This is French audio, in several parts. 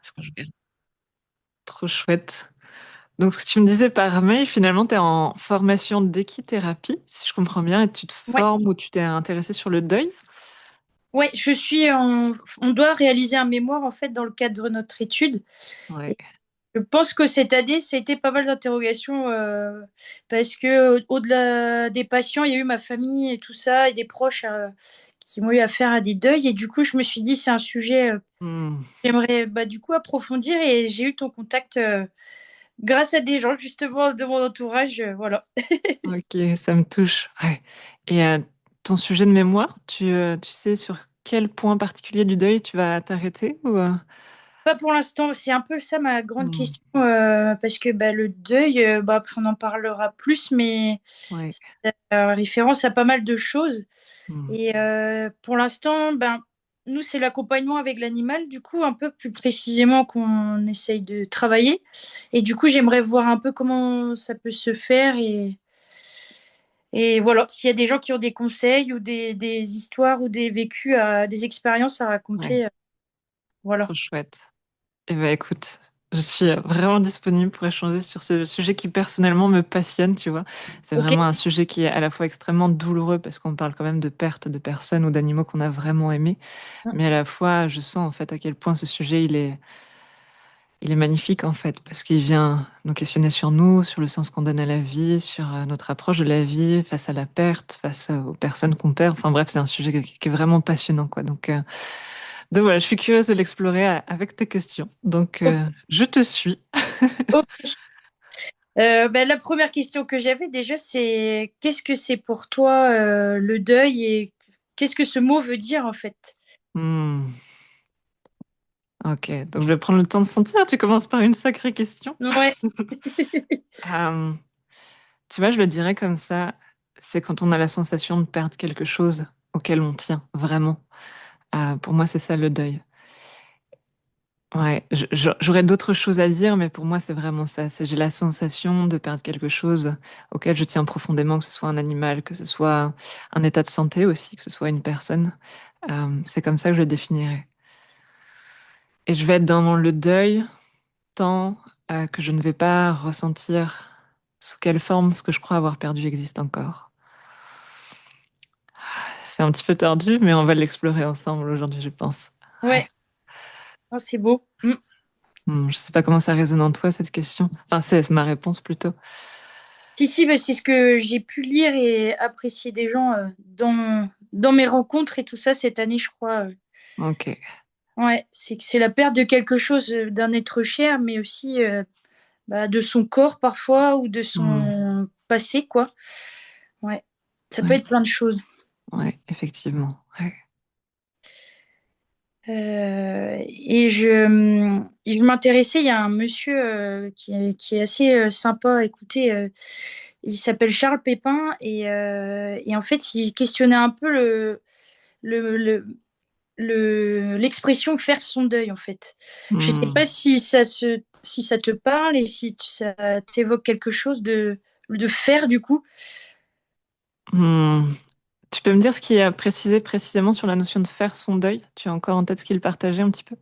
Est-ce que je regarde? Trop chouette. Donc, ce que tu me disais par mail, finalement, tu es en formation d'équithérapie, si je comprends bien, et tu te Ouais, formes ou tu t'es intéressé sur le deuil. ouais, on doit réaliser un mémoire en fait dans le cadre de notre étude. Ouais. Et je pense que cette année, ça a été pas mal d'interrogations parce que au-delà des patients, il y a eu ma famille et tout ça et des proches qui m'ont eu affaire à des deuils. Et du coup, je me suis dit, c'est un sujet que Hmm. j'aimerais bah, du coup approfondir et j'ai eu ton contact grâce à des gens justement de mon entourage. Voilà. Ok, ça me touche. Ouais. Et ton sujet de mémoire, tu sais sur quel point particulier du deuil tu vas t'arrêter ou Pas pour l'instant, c'est un peu ça ma grande Hmm. question, parce que bah, le deuil, bah, après on en parlera plus, mais Ouais. c'est référence à pas mal de choses. Hmm. Et pour l'instant, ben, nous, c'est l'accompagnement avec l'animal, du coup, un peu plus précisément qu'on essaye de travailler. Et du coup, j'aimerais voir un peu comment ça peut se faire. Et voilà, s'il y a des gens qui ont des conseils ou des histoires ou des vécus, des expériences à Ouais. raconter, voilà. Trop chouette. Eh ben écoute, je suis vraiment disponible pour échanger sur ce sujet qui personnellement me passionne, tu vois. C'est Ok. vraiment un sujet qui est à la fois extrêmement douloureux parce qu'on parle quand même de perte de personnes ou d'animaux qu'on a vraiment aimés, mais à la fois je sens en fait à quel point ce sujet il est magnifique en fait parce qu'il vient nous questionner sur nous, sur le sens qu'on donne à la vie, sur notre approche de la vie face à la perte, face aux personnes qu'on perd. Enfin bref, c'est un sujet qui est vraiment passionnant quoi. Donc voilà, je suis curieuse de l'explorer avec tes questions. Donc Ok. je te suis. Ok. Ben, la première question que j'avais déjà, c'est qu'est-ce que c'est pour toi le deuil et qu'est-ce que ce mot veut dire en fait? Hmm, ok, donc je vais prendre le temps de sentir. Tu commences par une sacrée question. Ouais, Euh, Tu vois, je le dirais comme ça, c'est quand on a la sensation de perdre quelque chose auquel on tient vraiment. Pour moi, c'est ça le deuil. Ouais, j'aurais d'autres choses à dire, mais pour moi, c'est vraiment ça. J'ai la sensation de perdre quelque chose auquel je tiens profondément, que ce soit un animal, que ce soit un état de santé aussi, que ce soit une personne. C'est comme ça que je le définirais. Et je vais être dans le deuil tant que je ne vais pas ressentir sous quelle forme ce que je crois avoir perdu existe encore. C'est un petit peu tordu, mais on va l'explorer ensemble aujourd'hui, je pense. Ouais. ouais, oh, c'est beau. Mm. Je sais pas comment ça résonne en toi, cette question. Enfin, c'est ma réponse plutôt. Si, si, ben, c'est ce que j'ai pu lire et apprécier des gens dans mes rencontres et tout ça cette année, je crois. Ok. Ouais, c'est que c'est la perte de quelque chose, d'un être cher, mais aussi bah, de son corps parfois ou de Hmm. son passé, quoi. Ouais, ça peut Ouais, être plein de choses. ouais, effectivement. Ouais. Je m'intéressais, il y a un monsieur qui est assez sympa à écouter. Il s'appelle Charles Pépin et en fait, il questionnait un peu le, le, l'expression faire son deuil, en fait. Je sais Hmm. pas si ça te parle et si ça t'évoque quelque chose de faire, du coup. Hmm. Tu peux me dire ce qui est précisé précisément sur la notion de faire son deuil? Tu as encore en tête ce qu'il partageait un petit peu?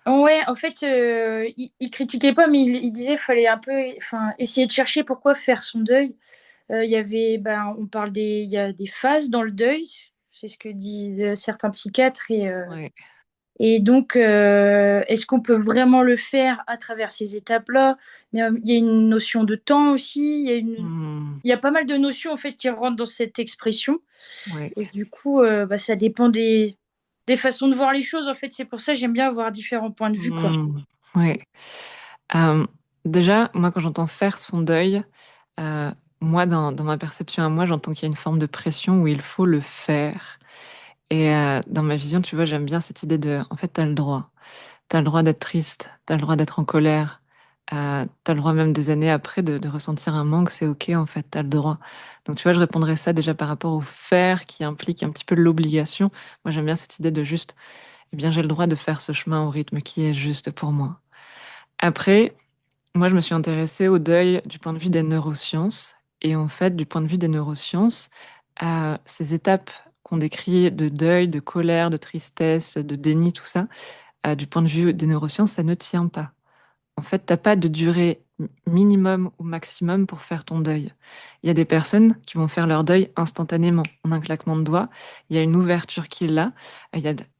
Ouais, en fait, il critiquait pas, mais il disait fallait un peu, enfin, essayer de chercher pourquoi faire son deuil. Il y avait, ben, il y a des phases dans le deuil, c'est ce que disent certains psychiatres, Ouais. et donc, est-ce qu'on peut vraiment le faire à travers ces étapes-là? Mais il y a une notion de temps aussi, Hmm. il y a pas mal de notions en fait qui rentrent dans cette expression, Ouais. et du coup, bah, ça dépend des façons de voir les choses. En fait, c'est pour ça que j'aime bien avoir différents points de vue, quoi. Hmm. Ouais. Euh, Déjà, moi, quand j'entends faire son deuil, euh, moi, dans ma perception à moi, j'entends qu'il y a une forme de pression où il faut le faire. Et dans ma vision, tu vois, j'aime bien cette idée de, en fait, t'as le droit. T'as le droit d'être triste, t'as le droit d'être en colère, t'as le droit même des années après de ressentir un manque, c'est ok, en fait, t'as le droit. Donc, tu vois, je répondrais ça déjà par rapport au faire qui implique un petit peu l'obligation. Moi, j'aime bien cette idée de juste, eh bien, j'ai le droit de faire ce chemin au rythme qui est juste pour moi. Après, moi, je me suis intéressée au deuil du point de vue des neurosciences. Et en fait, du point de vue des neurosciences, ces étapes qu'on décrit de deuil, de colère, de tristesse, de déni, tout ça, du point de vue des neurosciences, ça ne tient pas. En fait, t'as pas de durée minimum ou maximum pour faire ton deuil. Il y a des personnes qui vont faire leur deuil instantanément, en un claquement de doigts. Il y a une ouverture qui est là.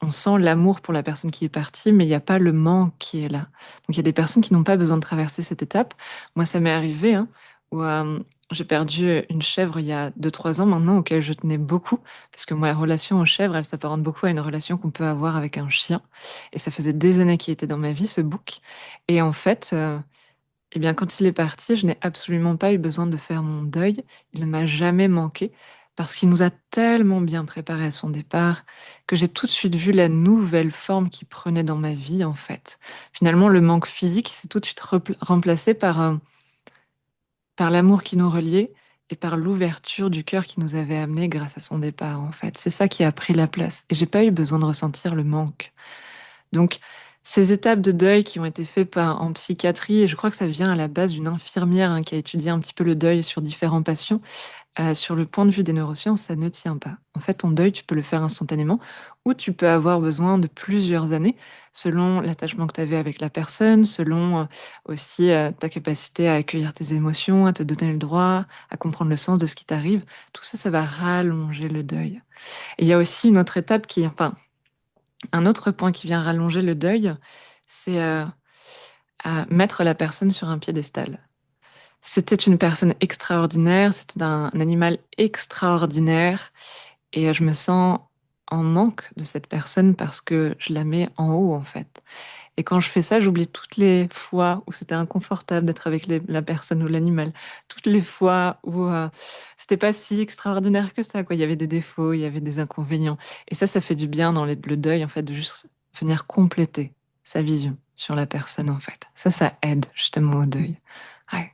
On sent l'amour pour la personne qui est partie, mais il n'y a pas le manque qui est là. Donc il y a des personnes qui n'ont pas besoin de traverser cette étape. Moi, ça m'est arrivé, hein, où j'ai perdu une chèvre il y a 2, 3 ans maintenant, auquel je tenais beaucoup, parce que moi, la relation aux chèvres, elle s'apparente beaucoup à une relation qu'on peut avoir avec un chien. Et ça faisait des années qu'il était dans ma vie, ce bouc. Et en fait, eh bien, quand il est parti, je n'ai absolument pas eu besoin de faire mon deuil. Il ne m'a jamais manqué parce qu'il nous a tellement bien préparé à son départ que j'ai tout de suite vu la nouvelle forme qu'il prenait dans ma vie, en fait. Finalement, le manque physique s'est tout de suite remplacé par l'amour qui nous reliait et par l'ouverture du cœur qui nous avait amenés grâce à son départ, en fait. C'est ça qui a pris la place. Et j'ai pas eu besoin de ressentir le manque. Donc, ces étapes de deuil qui ont été faites en psychiatrie, et je crois que ça vient à la base d'une infirmière, hein, qui a étudié un petit peu le deuil sur différents patients, sur le point de vue des neurosciences, ça ne tient pas. En fait, ton deuil, tu peux le faire instantanément ou tu peux avoir besoin de plusieurs années selon l'attachement que tu avais avec la personne, selon aussi ta capacité à accueillir tes émotions, à te donner le droit, à comprendre le sens de ce qui t'arrive. Tout ça, ça va rallonger le deuil. Et il y a aussi une autre étape enfin, un autre point qui vient rallonger le deuil, c'est à mettre la personne sur un piédestal. C'était une personne extraordinaire, c'était un animal extraordinaire, et je me sens en manque de cette personne parce que je la mets en haut, en fait. Et quand je fais ça, j'oublie toutes les fois où c'était inconfortable d'être avec la personne ou l'animal, toutes les fois où c'était pas si extraordinaire que ça, quoi. Il y avait des défauts, il y avait des inconvénients. Et ça fait du bien dans le deuil, en fait, de juste venir compléter sa vision sur la personne, en fait. Ça aide justement au deuil. Ouais.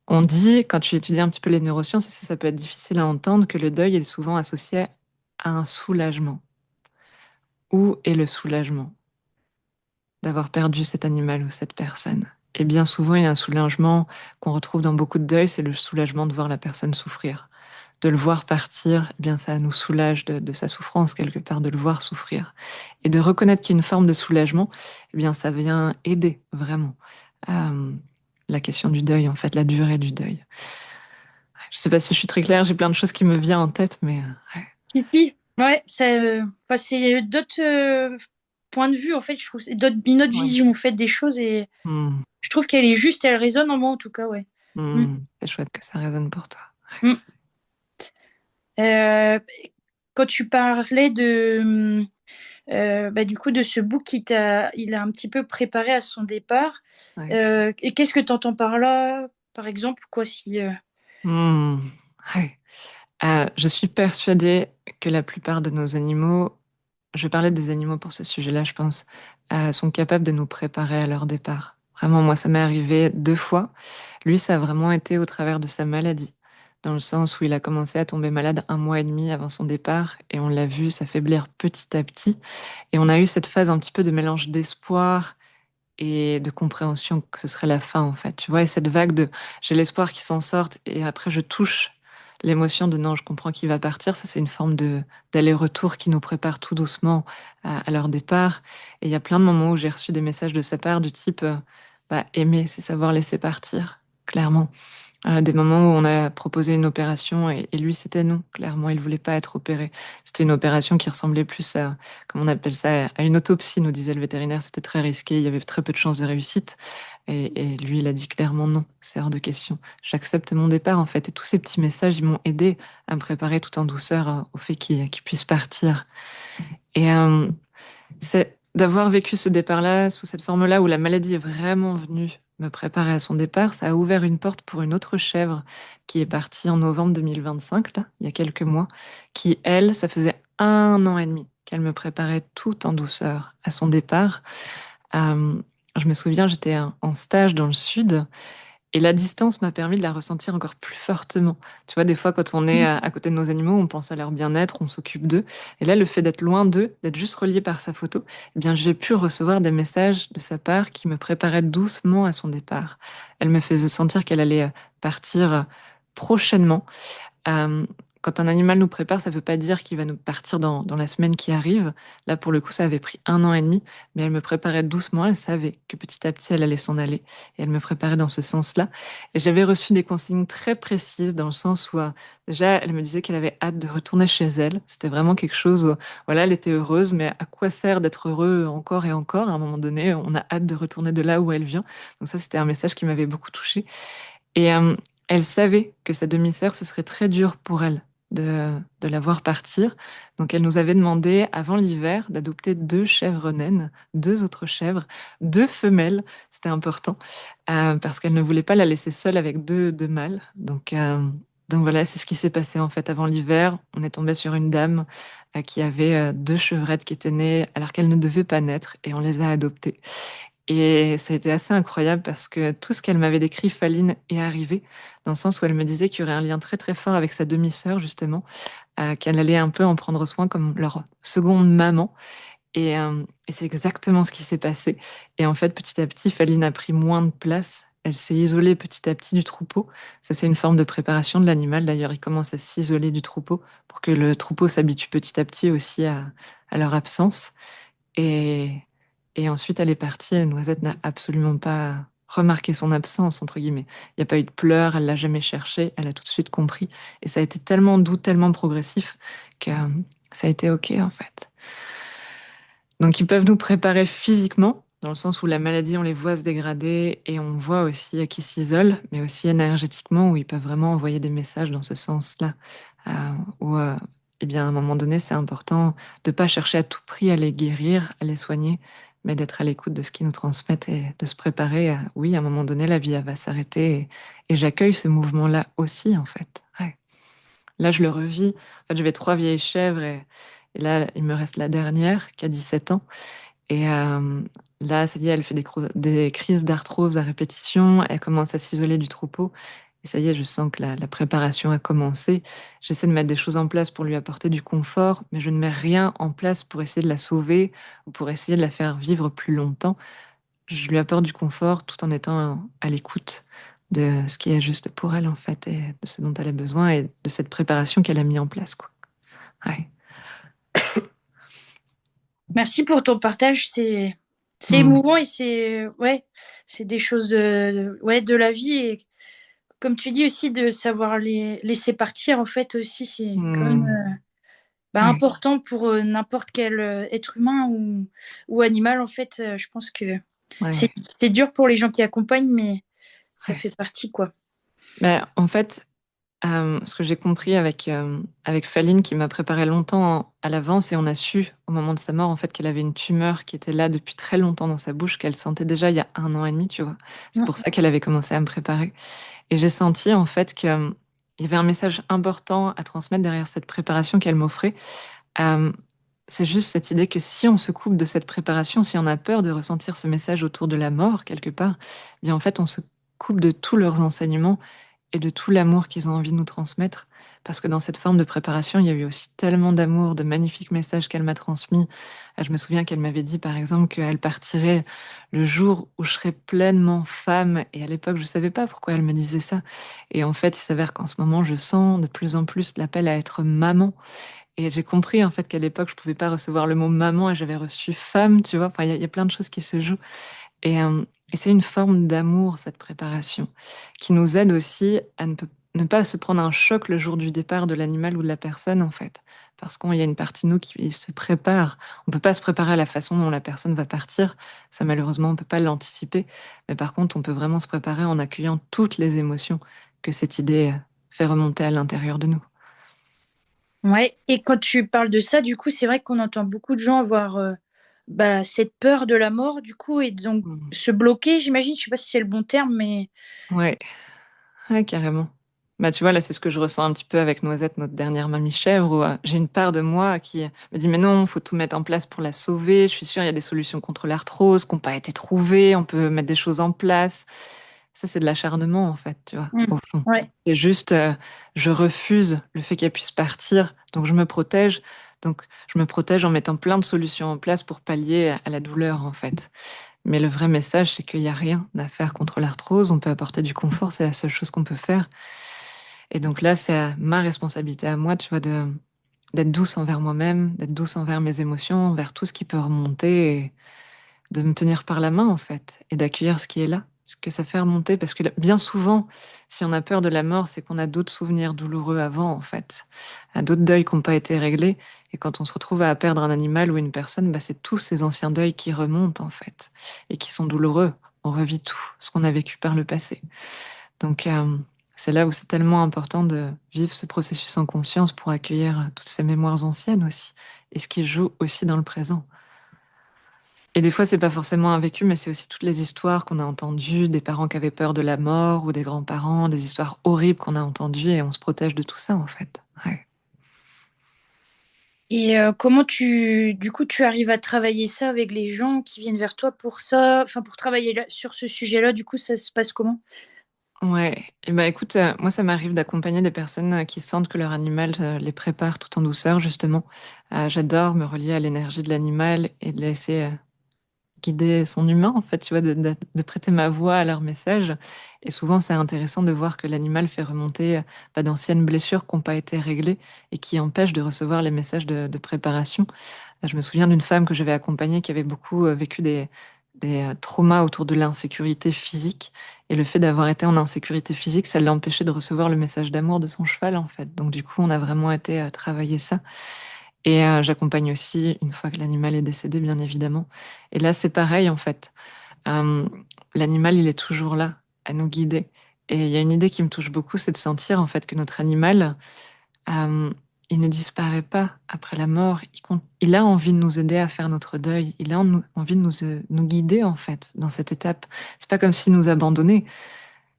On dit, quand tu étudies un petit peu les neurosciences, et ça peut être difficile à entendre, que le deuil est souvent associé à un soulagement. Où est le soulagement d'avoir perdu cet animal ou cette personne? Et bien souvent, il y a un soulagement qu'on retrouve dans beaucoup de deuils, c'est le soulagement de voir la personne souffrir. De le voir partir, eh bien ça nous soulage de sa souffrance quelque part, de le voir souffrir. Et de reconnaître qu'il y a une forme de soulagement, eh bien ça vient aider vraiment la question du deuil, en fait, la durée du deuil. Je sais pas si je suis très claire, j'ai plein de choses qui me viennent en tête, mais ouais. Si, si. Ouais, enfin, c'est d'autres points de vue, en fait, je trouve. C'est une autre Ouais. vision, en fait, des choses. Et Hmm. je trouve qu'elle est juste, elle résonne en moi, en tout cas, ouais. Mm. C'est chouette que ça résonne pour toi. Mm. Euh, Quand tu parlais bah, du coup, de ce book il a un petit peu préparé à son départ. Ouais. Et qu'est-ce que tu entends par là, par exemple, quoi, si... Hmm. Ouais. Je suis persuadée que la plupart de nos animaux, je parlais des animaux pour ce sujet-là, je pense, sont capables de nous préparer à leur départ. Vraiment, moi, ça m'est arrivé 2 fois. Lui, ça a vraiment été au travers de sa maladie, dans le sens où il a commencé à tomber malade 1 mois et demi avant son départ, et on l'a vu s'affaiblir petit à petit. Et on a eu cette phase un petit peu de mélange d'espoir et de compréhension que ce serait la fin, en fait. Tu vois, et cette vague de j'ai l'espoir qu'il s'en sorte, et après je touche l'émotion de non, je comprends qu'il va partir. Ça, c'est une forme de d'aller-retour qui nous prépare tout doucement à leur départ. Et il y a plein de moments où j'ai reçu des messages de sa part du type bah, aimer, c'est savoir laisser partir, clairement. Des moments où on a proposé une opération et lui c'était non, clairement il voulait pas être opéré. C'était une opération qui ressemblait plus à, comment on appelle ça, à une autopsie, nous disait le vétérinaire. C'était très risqué, il y avait très peu de chances de réussite. Et lui il a dit clairement non, c'est hors de question. J'accepte mon départ, en fait. Et tous ces petits messages, ils m'ont aidé à me préparer tout en douceur au fait qu'il puisse partir. Et c'est d'avoir vécu ce départ-là, sous cette forme-là, où la maladie est vraiment venue me préparer à son départ, ça a ouvert une porte pour une autre chèvre qui est partie en novembre 2025, là, il y a quelques mois, qui, elle, ça faisait 1 an et demi qu'elle me préparait tout en douceur à son départ. Euh, je me souviens, j'étais en stage dans le sud, et la distance m'a permis de la ressentir encore plus fortement. Tu vois, des fois, quand on est à côté de nos animaux, on pense à leur bien-être, on s'occupe d'eux. Et là, le fait d'être loin d'eux, d'être juste relié par sa photo, eh bien, j'ai pu recevoir des messages de sa part qui me préparaient doucement à son départ. Elle me faisait sentir qu'elle allait partir prochainement, euh, quand un animal nous prépare, ça ne veut pas dire qu'il va nous partir dans la semaine qui arrive. Là, pour le coup, ça avait pris 1 an et demi, mais elle me préparait doucement. Elle savait que petit à petit, elle allait s'en aller. Et elle me préparait dans ce sens-là. Et j'avais reçu des consignes très précises dans le sens où, déjà, elle me disait qu'elle avait hâte de retourner chez elle. C'était vraiment quelque chose où, voilà, elle était heureuse, mais à quoi sert d'être heureux encore et encore? À un moment donné, on a hâte de retourner de là où elle vient. Donc ça, c'était un message qui m'avait beaucoup touchée. Et elle savait que sa demi-sœur, ce serait très dur pour elle de la voir partir. Donc elle nous avait demandé, avant l'hiver, d'adopter 2 chèvres naines, 2 autres chèvres, 2 femelles. C'était important, parce qu'elle ne voulait pas la laisser seule avec deux mâles. Donc voilà, c'est ce qui s'est passé en fait avant l'hiver. On est tombé sur une dame qui avait 2 chevrettes qui étaient nées alors qu'elles ne devaient pas naître et on les a adoptées. Et ça a été assez incroyable parce que tout ce qu'elle m'avait décrit, Faline, est arrivé, dans le sens où elle me disait qu'il y aurait un lien très très fort avec sa demi-sœur, justement, qu'elle allait un peu en prendre soin comme leur seconde maman. Et c'est exactement ce qui s'est passé. Et en fait, petit à petit, Faline a pris moins de place. Elle s'est isolée petit à petit du troupeau. Ça, c'est une forme de préparation de l'animal. D'ailleurs, il commence à s'isoler du troupeau pour que le troupeau s'habitue petit à petit aussi à leur absence. Et, et ensuite, elle est partie et Noisette n'a absolument pas remarqué son absence, entre guillemets. Il n'y a pas eu de pleurs, elle l'a jamais cherché, elle a tout de suite compris. Et ça a été tellement doux, tellement progressif que ça a été OK, en fait. Donc, ils peuvent nous préparer physiquement, dans le sens où la maladie, on les voit se dégrader et on voit aussi qu'ils s'isolent, mais aussi énergétiquement, où ils peuvent vraiment envoyer des messages dans ce sens-là. Euh, où, eh bien, à un moment donné, c'est important de ne pas chercher à tout prix à les guérir, à les soigner, mais d'être à l'écoute de ce qu'ils nous transmettent et de se préparer à, oui, à un moment donné, la vie elle va s'arrêter. Et j'accueille ce mouvement-là aussi, en fait. Ouais. Là, je le revis. En fait, j'avais 3 vieilles chèvres et là, il me reste la dernière qui a 17 ans. Et là, ça y est, elle fait des crises d'arthrose à répétition. Elle commence à s'isoler du troupeau. Et ça y est, je sens que la préparation a commencé. J'essaie de mettre des choses en place pour lui apporter du confort, mais je ne mets rien en place pour essayer de la sauver ou pour essayer de la faire vivre plus longtemps. Je lui apporte du confort tout en étant à l'écoute de ce qui est juste pour elle, en fait, et de ce dont elle a besoin et de cette préparation qu'elle a mis en place, quoi. Ouais. Merci pour ton partage. C'est Mm. émouvant et c'est des choses ouais, de la vie. Et comme tu dis aussi, de savoir les laisser partir, en fait, aussi, c'est quand même Mm. Ouais. important pour n'importe quel être humain ou animal. En fait, je pense que c'est Ouais. c'est dur pour les gens qui accompagnent, mais ça Ouais. fait partie, quoi. Ben, en fait, ce que j'ai compris avec Faline, qui m'a préparé longtemps à l'avance, et on a su au moment de sa mort en fait qu'elle avait une tumeur qui était là depuis très longtemps dans sa bouche, qu'elle sentait déjà il y a 1 an et demi, tu vois. C'est Mm. pour ça qu'elle avait commencé à me préparer. Et j'ai senti en fait qu'il y avait un message important à transmettre derrière cette préparation qu'elle m'offrait. Euh, c'est juste cette idée que si on se coupe de cette préparation, si on a peur de ressentir ce message autour de la mort quelque part, eh bien en fait on se coupe de tous leurs enseignements et de tout l'amour qu'ils ont envie de nous transmettre. Parce que dans cette forme de préparation, il y a eu aussi tellement d'amour, de magnifiques messages qu'elle m'a transmis. Je me souviens qu'elle m'avait dit, par exemple, qu'elle partirait le jour où je serais pleinement femme. Et à l'époque, je ne savais pas pourquoi elle me disait ça. Et en fait, il s'avère qu'en ce moment, je sens de plus en plus l'appel à être maman. Et j'ai compris, en fait, qu'à l'époque, je ne pouvais pas recevoir le mot maman et j'avais reçu femme, tu vois. Enfin, il y a plein de choses qui se jouent. Et c'est une forme d'amour, cette préparation, qui nous aide aussi à ne pas se prendre un choc le jour du départ de l'animal ou de la personne, en fait. Parce qu'il y a une partie de nous qui se prépare. On ne peut pas se préparer à la façon dont la personne va partir. Ça, malheureusement, on ne peut pas l'anticiper. Mais par contre, on peut vraiment se préparer en accueillant toutes les émotions que cette idée fait remonter à l'intérieur de nous. Ouais. Et quand tu parles de ça, du coup, c'est vrai qu'on entend beaucoup de gens avoir cette peur de la mort, du coup, et donc Mm. se bloquer, j'imagine. Je sais pas si c'est le bon terme, mais Ouais, ouais, carrément. Bah, tu vois, là, c'est ce que je ressens un petit peu avec Noisette, notre dernière mamie chèvre, où j'ai une part de moi qui me dit, mais non, faut tout mettre en place pour la sauver. Je suis sûre, il y a des solutions contre l'arthrose qui n'ont pas été trouvées. On peut mettre des choses en place. Ça, c'est de l'acharnement, en fait, tu vois, mm, au fond. ouais. C'est juste, je refuse le fait qu'elle puisse partir, donc je me protège. Donc, je me protège en mettant plein de solutions en place pour pallier à la douleur, en fait. Mais le vrai message, c'est qu'il n'y a rien à faire contre l'arthrose. On peut apporter du confort, c'est la seule chose qu'on peut faire. Et donc là, c'est ma responsabilité à moi, tu vois, d'être douce envers moi-même, d'être douce envers mes émotions, envers tout ce qui peut remonter, et de me tenir par la main, en fait, et d'accueillir ce qui est là, ce que ça fait remonter. Parce que bien souvent, si on a peur de la mort, c'est qu'on a d'autres souvenirs douloureux avant, en fait, d'autres deuils qui n'ont pas été réglés. Et quand on se retrouve à perdre un animal ou une personne, bah, c'est tous ces anciens deuils qui remontent, en fait, et qui sont douloureux. On revit tout ce qu'on a vécu par le passé. Donc, c'est là où c'est tellement important de vivre ce processus en conscience pour accueillir toutes ces mémoires anciennes aussi, et ce qui joue aussi dans le présent. Et des fois, c'est pas forcément un vécu, mais c'est aussi toutes les histoires qu'on a entendues, des parents qui avaient peur de la mort, ou des grands-parents, des histoires horribles qu'on a entendues, et on se protège de tout ça, en fait. Ouais. Et comment du coup, tu arrives à travailler ça avec les gens qui viennent vers toi pour ça, enfin pour travailler sur ce sujet-là, du coup, ça se passe comment? Ouais. Et bah écoute, moi, ça m'arrive d'accompagner des personnes qui sentent que leur animal les prépare tout en douceur, justement. J'adore me relier à l'énergie de l'animal et de laisser guider son humain, en fait, tu vois, de prêter ma voix à leur message. Et souvent, c'est intéressant de voir que l'animal fait remonter bah, d'anciennes blessures qui n'ont pas été réglées et qui empêchent de recevoir les messages de préparation. Je me souviens d'une femme que j'avais accompagnée qui avait beaucoup vécu des traumas autour de l'insécurité physique. Et le fait d'avoir été en insécurité physique, ça l'empêchait de recevoir le message d'amour de son cheval, en fait. Donc, du coup, on a vraiment été travailler ça. Et j'accompagne aussi une fois que l'animal est décédé, bien évidemment. Et là, c'est pareil, en fait. Euh, L'animal, il est toujours là, à nous guider. Et il y a une idée qui me touche beaucoup, c'est de sentir, en fait, que notre animal, euh, il ne disparaît pas après la mort. Il a envie de nous aider à faire notre deuil. Il a envie de nous guider, en fait, dans cette étape. C'est pas comme s'il nous abandonnait.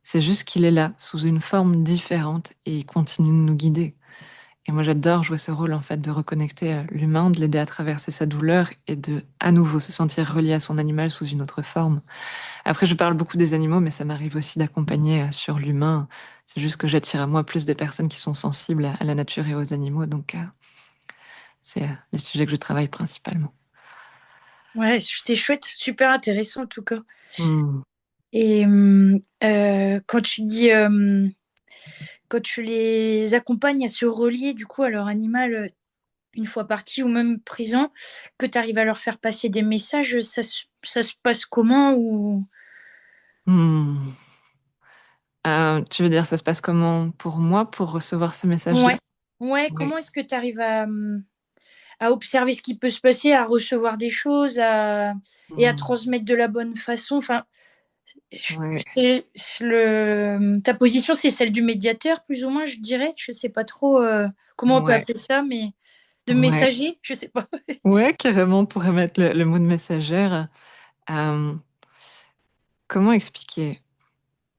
C'est juste qu'il est là, sous une forme différente, et il continue de nous guider. Et moi, j'adore jouer ce rôle, en fait, de reconnecter l'humain, de l'aider à traverser sa douleur et de, à nouveau, se sentir relié à son animal sous une autre forme. Après, je parle beaucoup des animaux, mais ça m'arrive aussi d'accompagner sur l'humain. C'est juste que j'attire à moi plus des personnes qui sont sensibles à la nature et aux animaux. Donc, c'est les sujets que je travaille principalement. Ouais, c'est chouette, super intéressant en tout cas. Hmm. Et quand tu dis, quand tu les accompagnes à se relier du coup à leur animal une fois parti ou même présent, que tu arrives à leur faire passer des messages, ça se passe comment ou... Hmm. Tu veux dire, ça se passe comment pour moi pour recevoir ce message-là? Ouais, ouais, Oui. comment est-ce que tu arrives à observer ce qui peut se passer, à recevoir des choses et à Hmm. transmettre de la bonne façon? Enfin, Ouais. ta position, c'est celle du médiateur, plus ou moins, je dirais. Je sais pas trop comment on peut Ouais. appeler ça, mais de Ouais. messager, je sais pas. Ouais, carrément, on pourrait mettre le mot de messagère. Euh, Comment expliquer?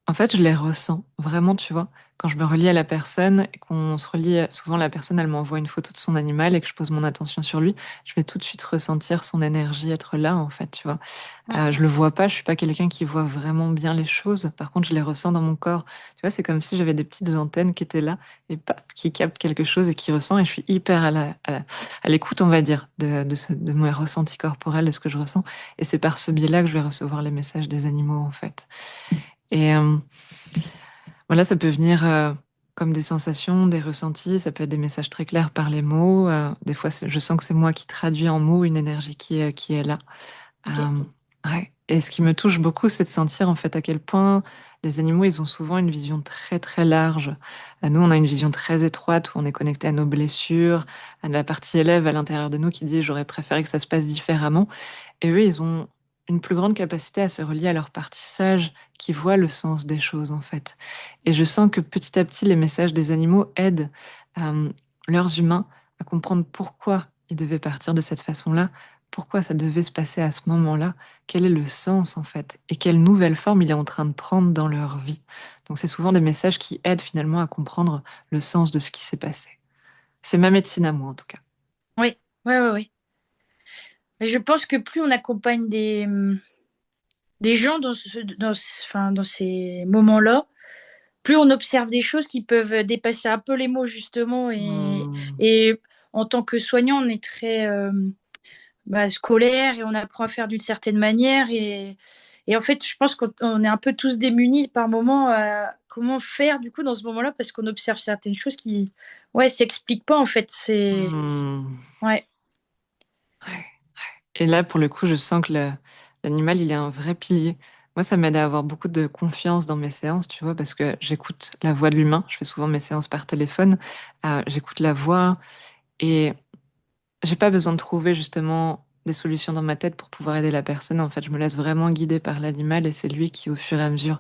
En fait, je les ressens vraiment, tu vois. Quand je me relie à la personne et qu'on se relie, souvent la personne, elle m'envoie une photo de son animal et que je pose mon attention sur lui, je vais tout de suite ressentir son énergie être là, en fait, tu vois. Je le vois pas, je suis pas quelqu'un qui voit vraiment bien les choses. Par contre, je les ressens dans mon corps. Tu vois, c'est comme si j'avais des petites antennes qui étaient là et paf, qui captent quelque chose et qui ressent. Et je suis hyper à l'écoute, on va dire, de mes ressentis corporels, de ce que je ressens. Et c'est par ce biais-là que je vais recevoir les messages des animaux, en fait. Et voilà, ça peut venir comme des sensations, des ressentis, ça peut être des messages très clairs par les mots. Des fois, je sens que c'est moi qui traduis en mots une énergie qui est là. Ok. Euh, ouais. Et ce qui me touche beaucoup, c'est de sentir en fait à quel point les animaux, ils ont souvent une vision très très large. Nous, on a une vision très étroite où on est connecté à nos blessures, à la partie élève à l'intérieur de nous qui dit j'aurais préféré que ça se passe différemment. Et eux, ils ont une plus grande capacité à se relier à leur partie sage qui voit le sens des choses, en fait. Et je sens que petit à petit, les messages des animaux aident euh, leurs humains à comprendre pourquoi ils devaient partir de cette façon-là, pourquoi ça devait se passer à ce moment-là, quel est le sens, en fait, et quelle nouvelle forme il est en train de prendre dans leur vie. Donc, c'est souvent des messages qui aident finalement à comprendre le sens de ce qui s'est passé. C'est ma médecine à moi, en tout cas. Oui, ouais, ouais, ouais. Mais je pense que plus on accompagne des gens enfin, dans ces moments-là, plus on observe des choses qui peuvent dépasser un peu les mots, justement. Hmm. Et en tant que soignant, on est très scolaire et on apprend à faire d'une certaine manière. Et en fait, je pense qu'on est un peu tous démunis par moment comment faire du coup dans ce moment-là parce qu'on observe certaines choses qui, ouais, s'expliquent pas en fait. C'est, Hmm. ouais. Ouais. Et là, pour le coup, je sens que l'animal, il est un vrai pilier. Moi, ça m'aide à avoir beaucoup de confiance dans mes séances, tu vois, parce que j'écoute la voix de l'humain. Je fais souvent mes séances par téléphone. J'écoute la voix et j'ai pas besoin de trouver justement des solutions dans ma tête pour pouvoir aider la personne. En fait, je me laisse vraiment guider par l'animal et c'est lui qui, au fur et à mesure,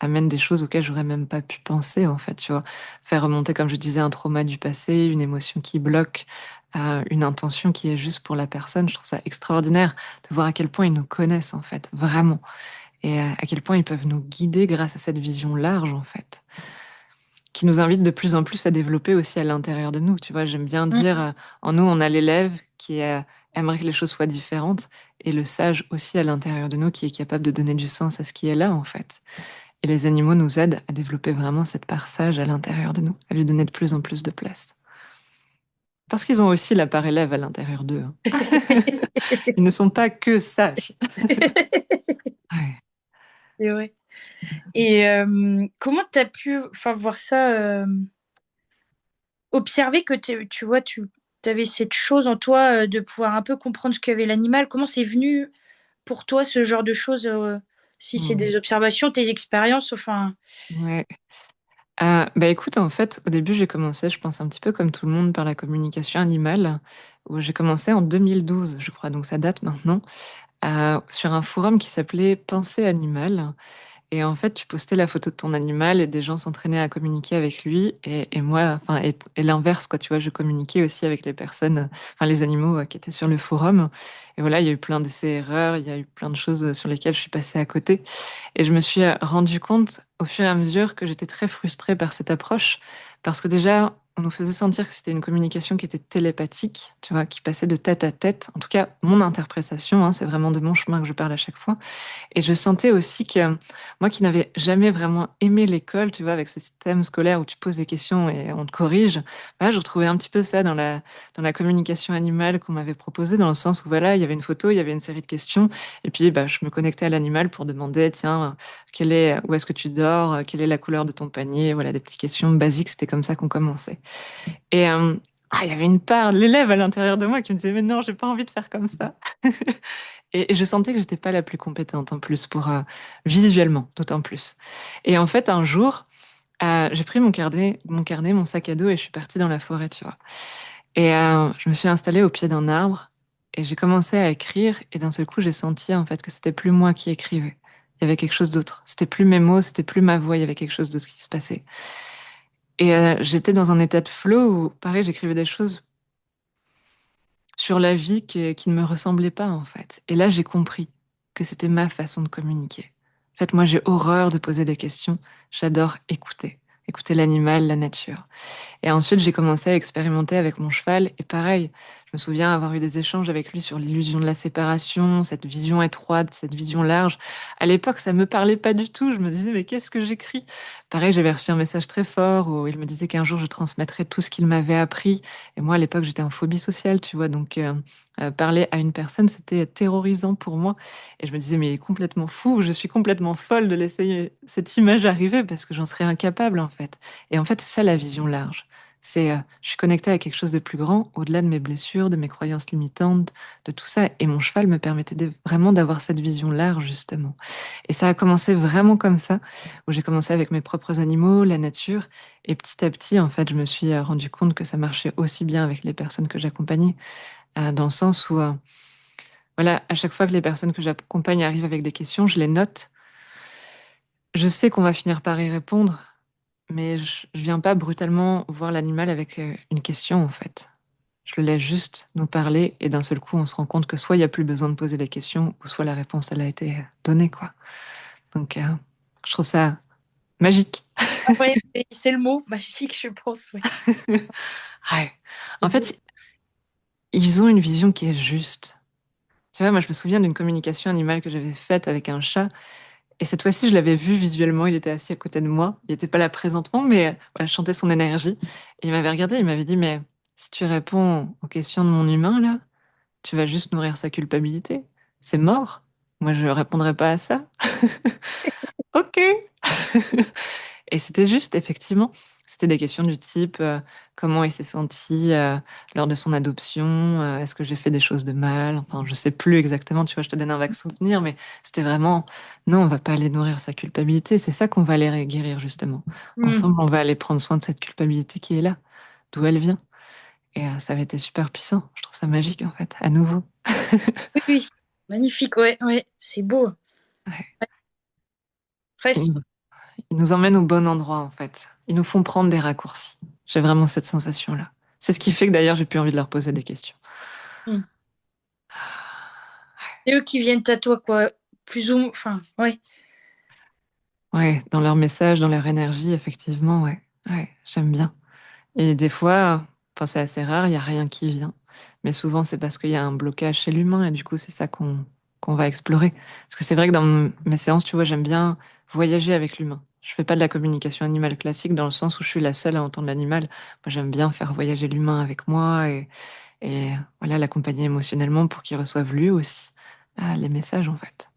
amène des choses auxquelles j'aurais même pas pu penser, en fait, tu vois. Faire remonter, comme je disais, un trauma du passé, une émotion qui bloque, une intention qui est juste pour la personne. Je trouve ça extraordinaire de voir à quel point ils nous connaissent, en fait, vraiment. Et à quel point ils peuvent nous guider grâce à cette vision large, en fait qui nous invite de plus en plus à développer aussi à l'intérieur de nous. Tu vois, j'aime bien Mm. dire, en nous, on a l'élève qui aimerait que les choses soient différentes et le sage aussi à l'intérieur de nous qui est capable de donner du sens à ce qui est là, en fait. Et les animaux nous aident à développer vraiment cette part sage à l'intérieur de nous, à lui donner de plus en plus de place. Parce qu'ils ont aussi la part élève à l'intérieur d'eux, hein. Ils ne sont pas que sages. Ouais. C'est vrai. Et comment tu as pu enfin, voir ça, observer que tu vois, tu avais cette chose en toi de pouvoir un peu comprendre ce qu'avait l'animal. Comment c'est venu pour toi ce genre de choses, si c'est Hmm. des observations, tes expériences, enfin. Ouais. Bah écoute, en fait, au début, j'ai commencé, je pense, un petit peu comme tout le monde, par la communication animale, où j'ai commencé en 2012, je crois, donc ça date maintenant, sur un forum qui s'appelait Pensée animale. Et en fait, tu postais la photo de ton animal et des gens s'entraînaient à communiquer avec lui. Et moi, enfin, et l'inverse, quoi, tu vois, je communiquais aussi avec les personnes, enfin, les animaux qui étaient sur le forum. Et voilà, il y a eu plein d'essais-erreurs, il y a eu plein de choses sur lesquelles je suis passée à côté. Et je me suis rendu compte au fur et à mesure que j'étais très frustrée par cette approche, parce que déjà, on nous faisait sentir que c'était une communication qui était télépathique, tu vois, qui passait de tête à tête. En tout cas, mon interprétation, hein, c'est vraiment de mon chemin que je parle à chaque fois. Et je sentais aussi que moi qui n'avais jamais vraiment aimé l'école, tu vois, avec ce système scolaire où tu poses des questions et on te corrige, voilà, je retrouvais un petit peu ça dans la communication animale qu'on m'avait proposée, dans le sens où voilà, il y avait une photo, il y avait une série de questions, et puis bah, je me connectais à l'animal pour demander, tiens, où est-ce que tu dors, quelle est la couleur de ton panier, voilà, des petites questions basiques, c'était comme ça qu'on commençait. Et il y avait une part de l'élève à l'intérieur de moi qui me disait, mais non, j'ai pas envie de faire comme ça. Et je sentais que j'étais pas la plus compétente en plus pour visuellement, d'autant plus. Et en fait, un jour, j'ai pris mon sac à dos et je suis partie dans la forêt, tu vois. Et je me suis installée au pied d'un arbre et j'ai commencé à écrire. Et d'un seul coup, j'ai senti en fait que c'était plus moi qui écrivais. Il y avait quelque chose d'autre. C'était plus mes mots, c'était plus ma voix. Il y avait quelque chose d'autre qui se passait. Et j'étais dans un état de flow où, pareil, j'écrivais des choses sur la vie qui ne me ressemblait pas en fait. Et là, j'ai compris que c'était ma façon de communiquer. En fait, moi, j'ai horreur de poser des questions. J'adore écouter, écouter l'animal, la nature. Et ensuite, j'ai commencé à expérimenter avec mon cheval. Et pareil, je me souviens avoir eu des échanges avec lui sur l'illusion de la séparation, cette vision étroite, cette vision large. À l'époque, ça me parlait pas du tout. Je me disais, mais qu'est-ce que j'écris? Pareil, j'avais reçu un message très fort où il me disait qu'un jour, je transmettrais tout ce qu'il m'avait appris. Et moi, à l'époque, j'étais en phobie sociale, tu vois. Donc, parler à une personne, c'était terrorisant pour moi. Et je me disais, mais il est complètement fou. Je suis complètement folle de laisser cette image arriver parce que j'en serais incapable, en fait. Et en fait, c'est ça la vision large. Je suis connectée à quelque chose de plus grand, au-delà de mes blessures, de mes croyances limitantes, de tout ça. Et mon cheval me permettait vraiment d'avoir cette vision large, justement. Et ça a commencé vraiment comme ça, où j'ai commencé avec mes propres animaux, la nature. Et petit à petit, en fait, je me suis rendu compte que ça marchait aussi bien avec les personnes que j'accompagnais, dans le sens où, voilà, à chaque fois que les personnes que j'accompagne arrivent avec des questions, je les note. Je sais qu'on va finir par y répondre, mais je viens pas brutalement voir l'animal avec une question, en fait. Je le laisse juste nous parler et d'un seul coup, on se rend compte que soit il n'y a plus besoin de poser les questions, ou soit la réponse, elle a été donnée, quoi. Donc, je trouve ça magique. Ouais, c'est le mot magique, je pense, oui. Ouais. En fait, ils ont une vision qui est juste. Tu vois, moi, je me souviens d'une communication animale que j'avais faite avec un chat. Et cette fois-ci, je l'avais vu visuellement. Il était assis à côté de moi. Il n'était pas là présentement, mais voilà, je sentais son énergie. Et il m'avait regardé, il m'avait dit, mais si tu réponds aux questions de mon humain, là, tu vas juste nourrir sa culpabilité. C'est mort. Moi, je répondrai pas à ça. Ok. Et c'était juste, effectivement, c'était des questions du type comment il s'est senti lors de son adoption, est-ce que j'ai fait des choses de mal, enfin, je sais plus exactement, tu vois, je te donne un vague souvenir, mais c'était vraiment, non, on va pas aller nourrir sa culpabilité, c'est ça qu'on va aller guérir, justement. Mm. Ensemble, on va aller prendre soin de cette culpabilité qui est là, d'où elle vient. Et ça avait été super puissant. Je trouve ça magique, en fait, à nouveau. Oui, oui. Magnifique, ouais, ouais, c'est beau. Ouais. Ils Presque. nous, ils nous emmènent au bon endroit, en fait. Ils nous font prendre des raccourcis. J'ai vraiment cette sensation-là. C'est ce qui fait que d'ailleurs, j'ai plus envie de leur poser des questions. Mm. C'est eux qui viennent à toi, quoi. Plus ou moins. Enfin, ouais. Ouais, dans leur message, dans leur énergie, effectivement, ouais. Ouais, j'aime bien. Et des fois, enfin, c'est assez rare, il n'y a rien qui vient. Mais souvent, c'est parce qu'il y a un blocage chez l'humain et du coup, c'est ça qu'on va explorer. Parce que c'est vrai que dans mes séances, tu vois, j'aime bien voyager avec l'humain. Je fais pas de la communication animale classique dans le sens où je suis la seule à entendre l'animal. Moi, j'aime bien faire voyager l'humain avec moi et voilà, l'accompagner émotionnellement pour qu'il reçoive lui aussi les messages, en fait.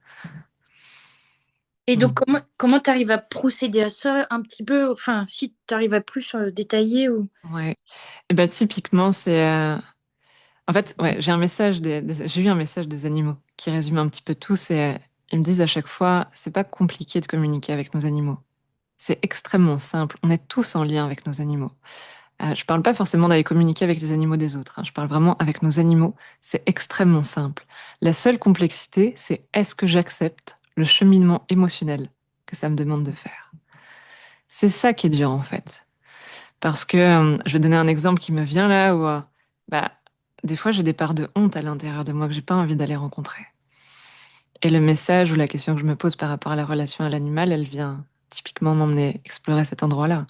Et donc, Mm. comment tu arrives à procéder à ça un petit peu? Enfin, si tu arrives à plus détailler ou. Ouais. Et ben, typiquement, c'est en fait, ouais, j'ai eu un message des animaux qui résume un petit peu tout. Ils me disent à chaque fois, c'est pas compliqué de communiquer avec nos animaux. C'est extrêmement simple. On est tous en lien avec nos animaux. Je parle pas forcément d'aller communiquer avec les animaux des autres, hein. Je parle vraiment avec nos animaux. C'est extrêmement simple. La seule complexité, c'est est-ce que j'accepte le cheminement émotionnel que ça me demande de faire. C'est ça qui est dur en fait. Parce que je vais donner un exemple qui me vient là où bah, des fois j'ai des parts de honte à l'intérieur de moi que j'ai pas envie d'aller rencontrer. Et le message ou la question que je me pose par rapport à la relation à l'animal, elle vient typiquement m'emmener explorer cet endroit-là.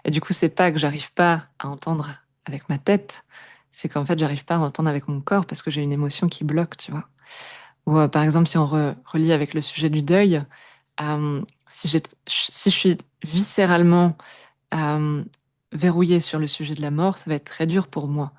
Et du coup, c'est pas que j'arrive pas à entendre avec ma tête, c'est qu'en fait, j'arrive pas à entendre avec mon corps parce que j'ai une émotion qui bloque, tu vois. Ou par exemple, si on relie avec le sujet du deuil, si je suis viscéralement euh, verrouillée sur le sujet de la mort, ça va être très dur pour moi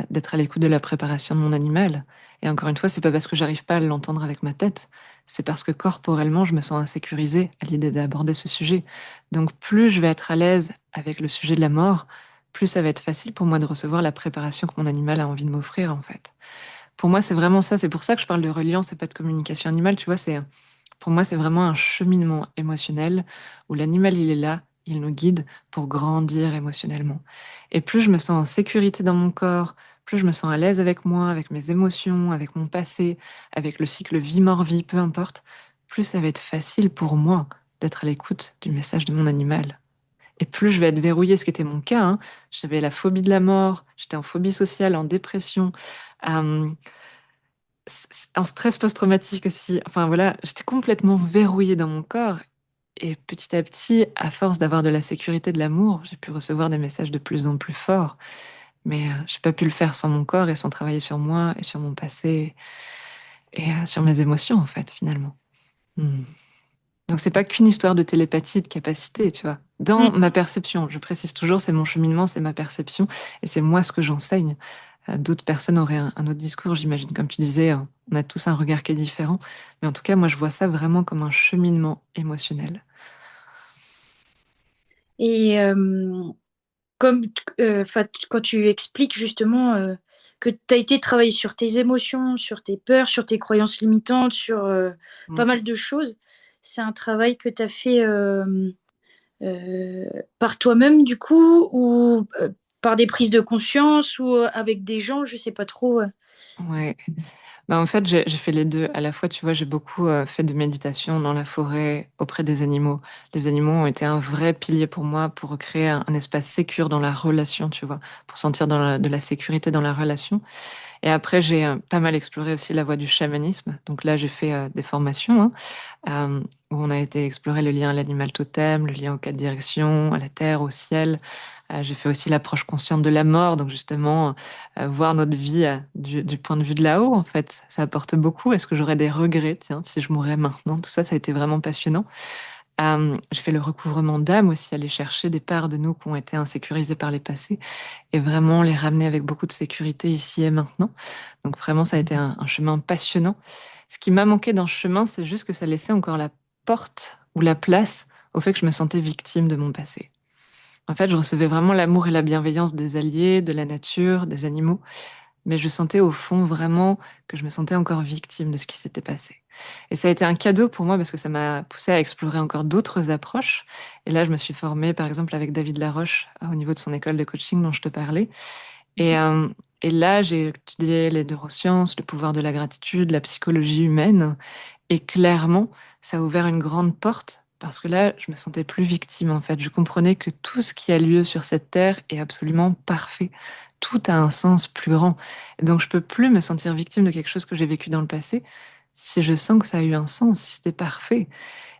d'être à l'écoute de la préparation de mon animal. Et encore une fois, c'est pas parce que j'arrive pas à l'entendre avec ma tête, c'est parce que corporellement, je me sens insécurisée à l'idée d'aborder ce sujet. Donc, plus je vais être à l'aise avec le sujet de la mort, plus ça va être facile pour moi de recevoir la préparation que mon animal a envie de m'offrir, en fait. Pour moi, c'est vraiment ça. C'est pour ça que je parle de reliance et pas de communication animale. Tu vois, pour moi, c'est vraiment un cheminement émotionnel où l'animal, il est là, il nous guide pour grandir émotionnellement. Et plus je me sens en sécurité dans mon corps, plus je me sens à l'aise avec moi, avec mes émotions, avec mon passé, avec le cycle vie-mort-vie, peu importe, plus ça va être facile pour moi d'être à l'écoute du message de mon animal. Et plus je vais être verrouillée, ce qui était mon cas, hein. J'avais la phobie de la mort, j'étais en phobie sociale, en dépression. euh, en stress post-traumatique aussi. Enfin voilà, j'étais complètement verrouillée dans mon corps. Et petit à petit, à force d'avoir de la sécurité, de l'amour, j'ai pu recevoir des messages de plus en plus forts. Mais j'ai pas pu le faire sans mon corps et sans travailler sur moi et sur mon passé et sur mes émotions en fait finalement. Hmm. Donc c'est pas qu'une histoire de télépathie, de capacité, tu vois. Mm. Dans ma perception, je précise toujours, c'est mon cheminement, c'est ma perception et c'est moi ce que j'enseigne. D'autres personnes auraient un autre discours, j'imagine. Comme tu disais, on a tous un regard qui est différent. Mais en tout cas, moi, je vois ça vraiment comme un cheminement émotionnel. Et comme, 'fin, quand tu expliques justement que tu as été travailler sur tes émotions, sur tes peurs, sur tes croyances limitantes, sur pas Mm. mal de choses, c'est un travail que tu as fait par toi-même du coup, ou par des prises de conscience, ou avec des gens, je sais pas trop. Ouais. Bah, en fait, j'ai fait les deux. À la fois, tu vois, j'ai beaucoup fait de méditation dans la forêt, auprès des animaux. Les animaux ont été un vrai pilier pour moi pour créer un espace sécure dans la relation, tu vois, pour sentir de la sécurité dans la relation. Et après, j'ai pas mal exploré aussi la voie du chamanisme. Donc là, j'ai fait des formations, hein, où on a été explorer le lien à l'animal totem, le lien aux quatre directions, à la terre, au ciel. J'ai fait aussi l'approche consciente de la mort, donc justement, voir notre vie du point de vue de là-haut, en fait, ça apporte beaucoup. Est-ce que j'aurais des regrets, tiens, si je mourais maintenant? Tout ça, ça a été vraiment passionnant. J'ai fait le recouvrement d'âme aussi, aller chercher des parts de nous qui ont été insécurisées par les passés et vraiment les ramener avec beaucoup de sécurité ici et maintenant. Donc vraiment, ça a été un chemin passionnant. Ce qui m'a manqué dans ce chemin, c'est juste que ça laissait encore la porte ou la place au fait que je me sentais victime de mon passé. En fait, je recevais vraiment l'amour et la bienveillance des alliés, de la nature, des animaux, mais je sentais au fond vraiment que je me sentais encore victime de ce qui s'était passé. Et ça a été un cadeau pour moi parce que ça m'a poussé à explorer encore d'autres approches. Et là, je me suis formée, par exemple, avec David Laroche, au niveau de son école de coaching dont je te parlais. Et, euh, et là, j'ai étudié les neurosciences, le pouvoir de la gratitude, la psychologie humaine. Et clairement, ça a ouvert une grande porte parce que là, je me sentais plus victime en fait. Je comprenais que tout ce qui a lieu sur cette terre est absolument parfait. Tout a un sens plus grand. Et donc, je peux plus me sentir victime de quelque chose que j'ai vécu dans le passé si je sens que ça a eu un sens, si c'était parfait.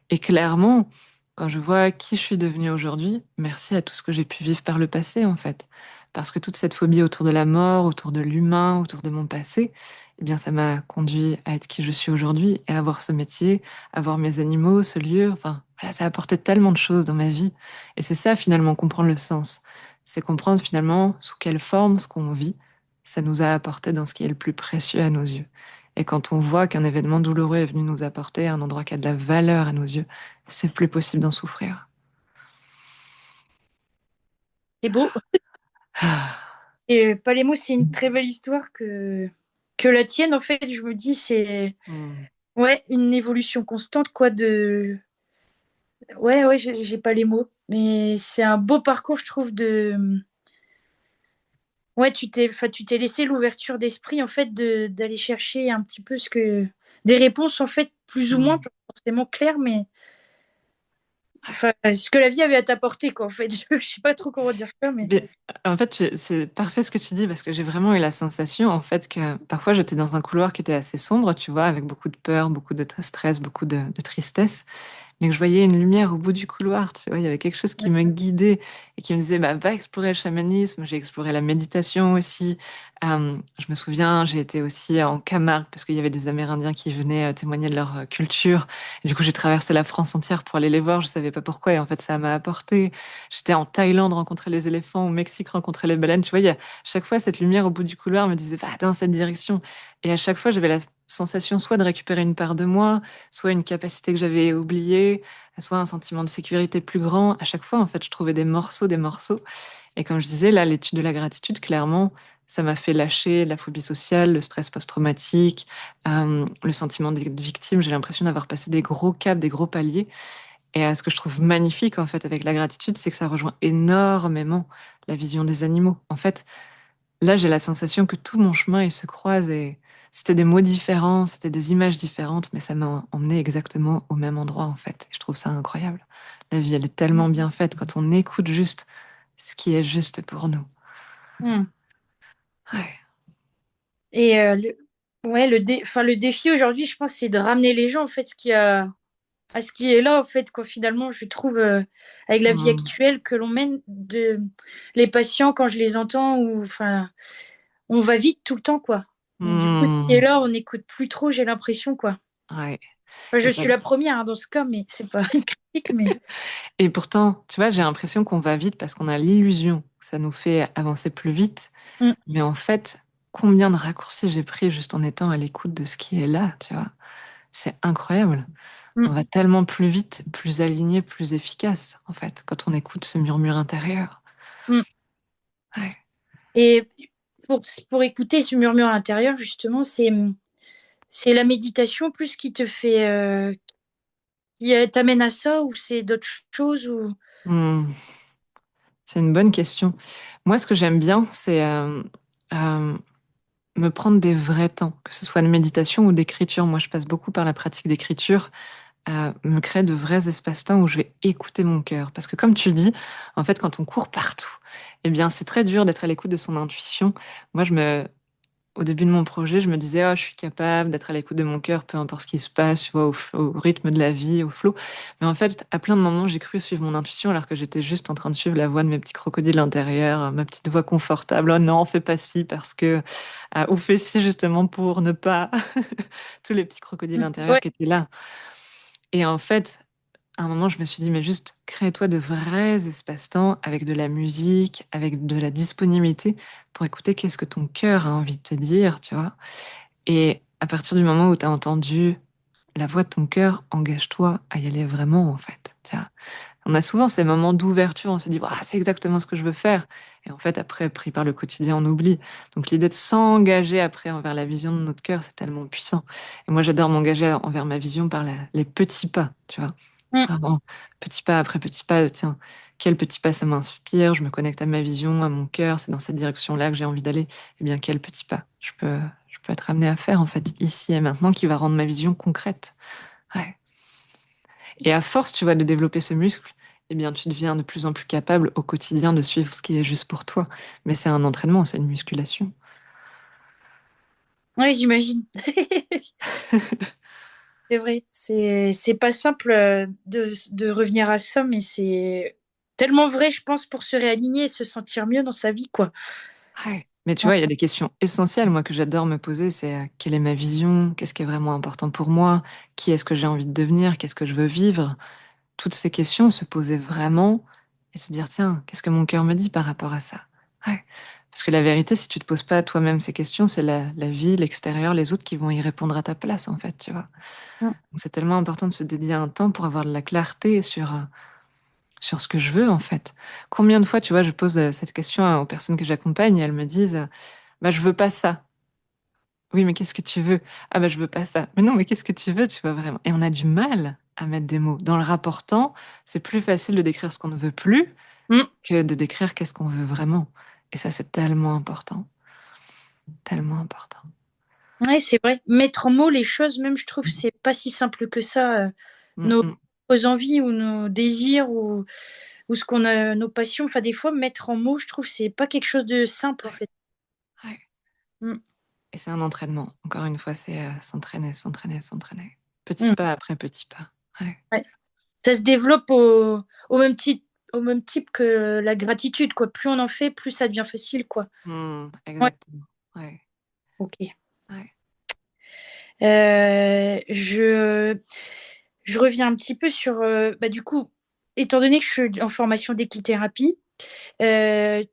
Et clairement, quand je vois qui je suis devenue aujourd'hui, merci à tout ce que j'ai pu vivre par le passé, en fait. Parce que toute cette phobie autour de la mort, autour de l'humain, autour de mon passé, eh bien, ça m'a conduit à être qui je suis aujourd'hui et à avoir ce métier, avoir mes animaux, ce lieu. Enfin, voilà, ça a apporté tellement de choses dans ma vie. Et c'est ça, finalement, comprendre le sens. C'est comprendre, finalement, sous quelle forme ce qu'on vit, ça nous a apporté dans ce qui est le plus précieux à nos yeux. Et quand on voit qu'un événement douloureux est venu nous apporter un endroit qui a de la valeur à nos yeux, c'est plus possible d'en souffrir. C'est beau. Ah. Et Palémo, c'est une très belle histoire que la tienne, en fait, je me dis, c'est Hmm. ouais, une évolution constante, quoi, de... Ouais, ouais, j'ai pas les mots, mais c'est un beau parcours, je trouve, de... Ouais, tu t'es laissé l'ouverture d'esprit, en fait, d'aller chercher un petit peu ce que... Des réponses, en fait, plus ou moins, Hmm. pas forcément claires, mais... Enfin, ce que la vie avait à t'apporter, quoi, en fait. Je sais pas trop comment dire ça, mais... Mais, en fait, c'est parfait ce que tu dis parce que j'ai vraiment eu la sensation, en fait, que parfois j'étais dans un couloir qui était assez sombre, tu vois, avec beaucoup de peur, beaucoup de stress, beaucoup de tristesse. Mais que je voyais une lumière au bout du couloir, tu vois, il y avait quelque chose qui me guidait et qui me disait, bah, va explorer le chamanisme. J'ai exploré la méditation aussi. Je me souviens, j'ai été aussi en Camargue parce qu'il y avait des Amérindiens qui venaient témoigner de leur culture. Et du coup, j'ai traversé la France entière pour aller les voir. Je savais pas pourquoi et en fait, ça m'a apporté. J'étais en Thaïlande rencontrer les éléphants, au Mexique rencontrer les baleines. Tu vois, chaque fois, cette lumière au bout du couloir me disait, va dans cette direction. Et à chaque fois, j'avais la sensation soit de récupérer une part de moi, soit une capacité que j'avais oubliée, soit un sentiment de sécurité plus grand. À chaque fois, en fait, je trouvais des morceaux, des morceaux. Et comme je disais, là, l'étude de la gratitude, clairement, ça m'a fait lâcher la phobie sociale, le stress post-traumatique, le sentiment de victime. J'ai l'impression d'avoir passé des gros caps, des gros paliers. Et ce que je trouve magnifique, en fait, avec la gratitude, c'est que ça rejoint énormément la vision des animaux. En fait, là, j'ai la sensation que tout mon chemin, il se croise et c'était des mots différents, c'était des images différentes, mais ça m'a emmené exactement au même endroit, en fait. Et je trouve ça incroyable. La vie, elle est tellement bien faite quand on écoute juste ce qui est juste pour nous. Hmm. Ouais. Et ouais, enfin, le défi aujourd'hui, je pense, c'est de ramener les gens, en fait, à ce qui est là, en fait, quoi. Finalement, je trouve, avec la vie Mm. actuelle que l'on mène, les patients, quand je les entends, ou, enfin, on va vite tout le temps, quoi. Et du coup, ce qui est Mm. là, on n'écoute plus trop, j'ai l'impression, quoi. Ouais. Enfin, je Et, ça- suis la première, hein, dans ce cas, mais c'est pas une critique, mais... et pourtant, tu vois, j'ai l'impression qu'on va vite parce qu'on a l'illusion que ça nous fait avancer plus vite. Mm, Mais en fait, combien de raccourcis j'ai pris juste en étant à l'écoute de ce qui est là, tu vois. C'est incroyable. On va mm, tellement plus vite, plus aligné, plus efficace, en fait, quand on écoute ce murmure intérieur. mm. Ouais. Et pour écouter ce murmure intérieur, justement, c'est la méditation plus qui te fait, qui t'amène à ça, ou c'est d'autres choses, ou... Hmm, c'est une bonne question. Moi, ce que j'aime bien, c'est euh, me prendre des vrais temps, que ce soit de méditation ou d'écriture. Moi, je passe beaucoup par la pratique d'écriture, me créer de vrais espaces-temps où je vais écouter mon cœur. Parce que comme tu dis, en fait, quand on court partout, eh bien, c'est très dur d'être à l'écoute de son intuition. Moi, au début de mon projet, je me disais, oh, je suis capable d'être à l'écoute de mon cœur, peu importe ce qui se passe, tu vois, au rythme de la vie, au flot. Mais en fait, à plein de moments, j'ai cru suivre mon intuition alors que j'étais juste en train de suivre la voix de mes petits crocodiles intérieurs, ma petite voix confortable. Oh non, fais pas ci parce que, ou fais ci justement pour ne pas. Tous les petits crocodiles intérieurs Ouais. qui étaient là. Et en fait, à un moment, je me suis dit, mais juste crée-toi de vrais espaces-temps avec de la musique, avec de la disponibilité pour écouter qu'est-ce que ton cœur a envie de te dire, tu vois. Et à partir du moment où tu as entendu la voix de ton cœur, engage-toi à y aller vraiment, en fait. Tu vois. On a souvent ces moments d'ouverture, on se dit, ah, c'est exactement ce que je veux faire. Et en fait, après, pris par le quotidien, on oublie. Donc l'idée de s'engager après envers la vision de notre cœur, c'est tellement puissant. Et moi, j'adore m'engager envers ma vision par les petits pas, tu vois. Mm. Vraiment, petit pas après petit pas, tiens, quel petit pas ça m'inspire, je me connecte à ma vision, à mon cœur, c'est dans cette direction-là que j'ai envie d'aller. Eh bien, quel petit pas je peux être amené à faire, en fait, ici et maintenant, qui va rendre ma vision concrète. Ouais. Et à force, tu vois, de développer ce muscle, eh bien, tu deviens de plus en plus capable au quotidien de suivre ce qui est juste pour toi. Mais c'est un entraînement, c'est une musculation. Ouais, j'imagine. C'est vrai. C'est pas simple de revenir à ça, mais c'est tellement vrai, je pense, pour se réaligner et se sentir mieux dans sa vie, quoi. Ouais. Mais tu Ouais. vois, il y a des questions essentielles, moi, que j'adore me poser, c'est quelle est ma vision? Qu'est-ce qui est vraiment important pour moi? Qui est-ce que j'ai envie de devenir? Qu'est-ce que je veux vivre? Toutes ces questions, se poser vraiment et se dire, tiens, qu'est-ce que mon cœur me dit par rapport à ça? Ouais. Parce que la vérité, si tu te poses pas toi-même ces questions, c'est la vie, l'extérieur, les autres qui vont y répondre à ta place, en fait, tu vois. Mm. Donc c'est tellement important de se dédier un temps pour avoir de la clarté sur ce que je veux, en fait. Combien de fois, tu vois, je pose cette question aux personnes que j'accompagne et elles me disent, bah, je veux pas ça. Oui, mais qu'est-ce que tu veux? Ah bah je veux pas ça. Mais non, mais qu'est-ce que tu veux, tu vois vraiment? Et on a du mal à mettre des mots. Dans le rapportant, c'est plus facile de décrire ce qu'on ne veut plus Mm. que de décrire qu'est-ce qu'on veut vraiment. Et ça, c'est tellement important. Tellement important. Ouais, c'est vrai. Mettre en mots les choses, même, je trouve, c'est pas si simple que ça. Mm, Nos, mm. nos envies ou nos désirs ou ce qu'on a, nos passions. Enfin, des fois, mettre en mots, je trouve, c'est pas quelque chose de simple, en Ouais, fait. ouais. Mm. Et c'est un entraînement. Encore une fois, c'est s'entraîner, s'entraîner, s'entraîner. Petit Mm. pas après petit pas. Ouais. Ouais. Ça se développe au même type que la gratitude, quoi. Plus on en fait, plus ça devient facile, quoi. Ouais, Exactement. Ouais. ok. Ouais. Euh, je, je reviens un petit peu sur, bah, du coup, étant donné que je suis en formation d'équithérapie, euh,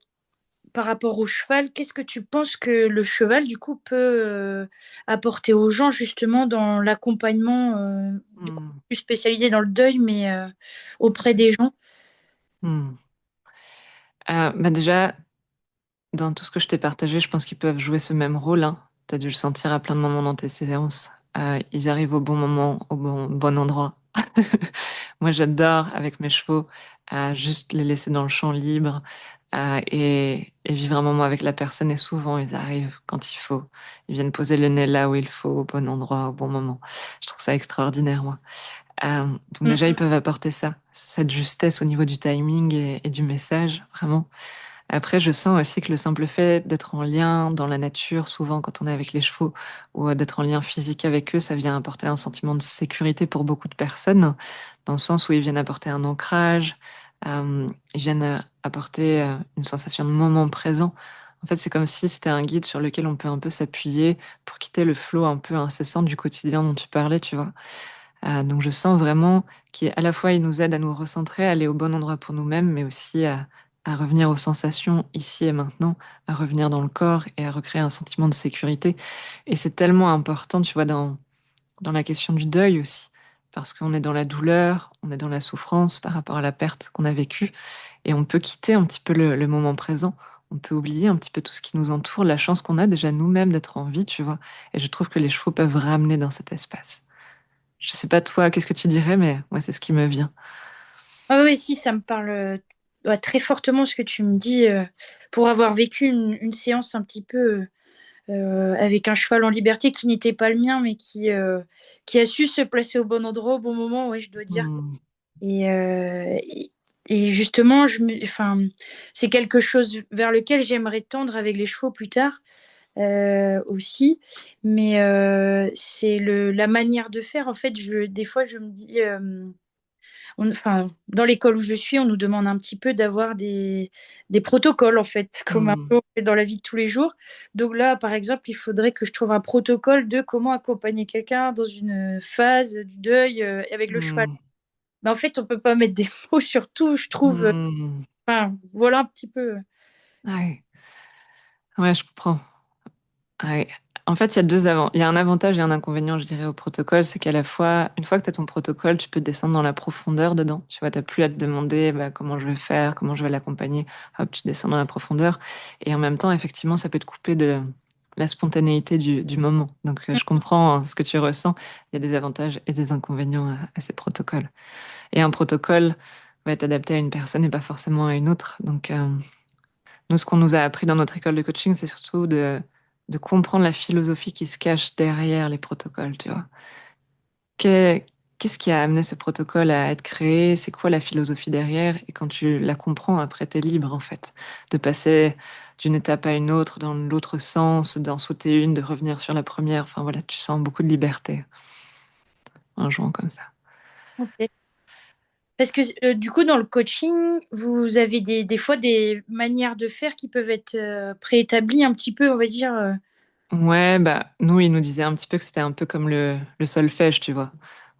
par rapport au cheval, qu'est-ce que tu penses que le cheval, du coup, peut apporter aux gens, justement, dans l'accompagnement, du coup, Mm, plus spécialisé dans le deuil, mais auprès des gens? mm. Bah déjà, dans tout ce que je t'ai partagé, je pense qu'ils peuvent jouer ce même rôle, hein. Tu as dû le sentir à plein de moments dans tes séances. Ils arrivent au bon moment, au bon endroit. Moi, j'adore, avec mes chevaux, juste les laisser dans le champ libre, et vivre un moment avec la personne. Et souvent, ils arrivent quand il faut. Ils viennent poser le nez là où il faut, au bon endroit, au bon moment. Je trouve ça extraordinaire, moi. Donc déjà, ils Mm, peuvent apporter ça, cette justesse au niveau du timing et du message, vraiment. Après, je sens aussi que le simple fait d'être en lien dans la nature, souvent quand on est avec les chevaux, ou d'être en lien physique avec eux, ça vient apporter un sentiment de sécurité pour beaucoup de personnes, dans le sens où ils viennent apporter un ancrage, ils viennent apporter une sensation de moment présent. En fait, c'est comme si c'était un guide sur lequel on peut un peu s'appuyer pour quitter le flot un peu incessant du quotidien dont tu parlais, tu vois. Donc je sens vraiment qu'à la fois il nous aide à nous recentrer, à aller au bon endroit pour nous-mêmes, mais aussi à revenir aux sensations ici et maintenant, à revenir dans le corps et à recréer un sentiment de sécurité. Et c'est tellement important, tu vois, dans la question du deuil aussi, parce qu'on est dans la douleur, on est dans la souffrance par rapport à la perte qu'on a vécue, et on peut quitter un petit peu le moment présent. On peut oublier un petit peu tout ce qui nous entoure, la chance qu'on a déjà nous-mêmes d'être en vie, tu vois. Et je trouve que les chevaux peuvent ramener dans cet espace. Je sais pas toi, qu'est-ce que tu dirais, mais moi, c'est ce qui me vient. Ah oui, si, ça me parle ouais, très fortement ce que tu me dis, pour avoir vécu une séance un petit peu avec un cheval en liberté qui n'était pas le mien, mais qui a su se placer au bon endroit au bon moment, ouais, je dois dire. Hmm, Et justement, enfin, c'est quelque chose vers lequel j'aimerais tendre avec les chevaux plus tard aussi. Mais c'est la manière de faire. En fait, des fois, je me dis, enfin, dans l'école où je suis, on nous demande un petit peu d'avoir des protocoles, en fait, comme un hmm, peu dans la vie de tous les jours. Donc là, par exemple, il faudrait que je trouve un protocole de comment accompagner quelqu'un dans une phase du deuil avec le cheval. hmm, Mais en fait, on peut pas mettre des mots sur tout, je trouve. hmm. Enfin, voilà un petit peu. Ouais, ouais, je comprends. Ouais. En fait, il y a un avantage et un inconvénient, je dirais, au protocole. C'est qu'à la fois, une fois que tu as ton protocole, tu peux descendre dans la profondeur dedans. Tu vois, t'as plus à te demander bah, comment je vais faire, comment je vais l'accompagner. Hop, tu descends dans la profondeur. Et en même temps, effectivement, ça peut te couper de la spontanéité du moment. Donc, je comprends hein, ce que tu ressens. Il y a des avantages et des inconvénients à ces protocoles. Et un protocole va être adapté à une personne et pas forcément à une autre. Donc, nous, ce qu'on nous a appris dans notre école de coaching, c'est surtout de comprendre la philosophie qui se cache derrière les protocoles, tu vois. Qu'est- Qu'est-ce qui a amené ce protocole à être créé? C'est quoi la philosophie derrière? Et quand tu la comprends, après, t'es libre, en fait, de passer d'une étape à une autre, dans l'autre sens, d'en sauter une, de revenir sur la première. Enfin, voilà, tu sens beaucoup de liberté en jouant comme ça. Ok. Parce que du coup, dans le coaching, vous avez des fois des manières de faire qui peuvent être préétablies un petit peu, on va dire. Ouais, bah, nous, il nous disait un petit peu que c'était un peu comme le solfège, tu vois.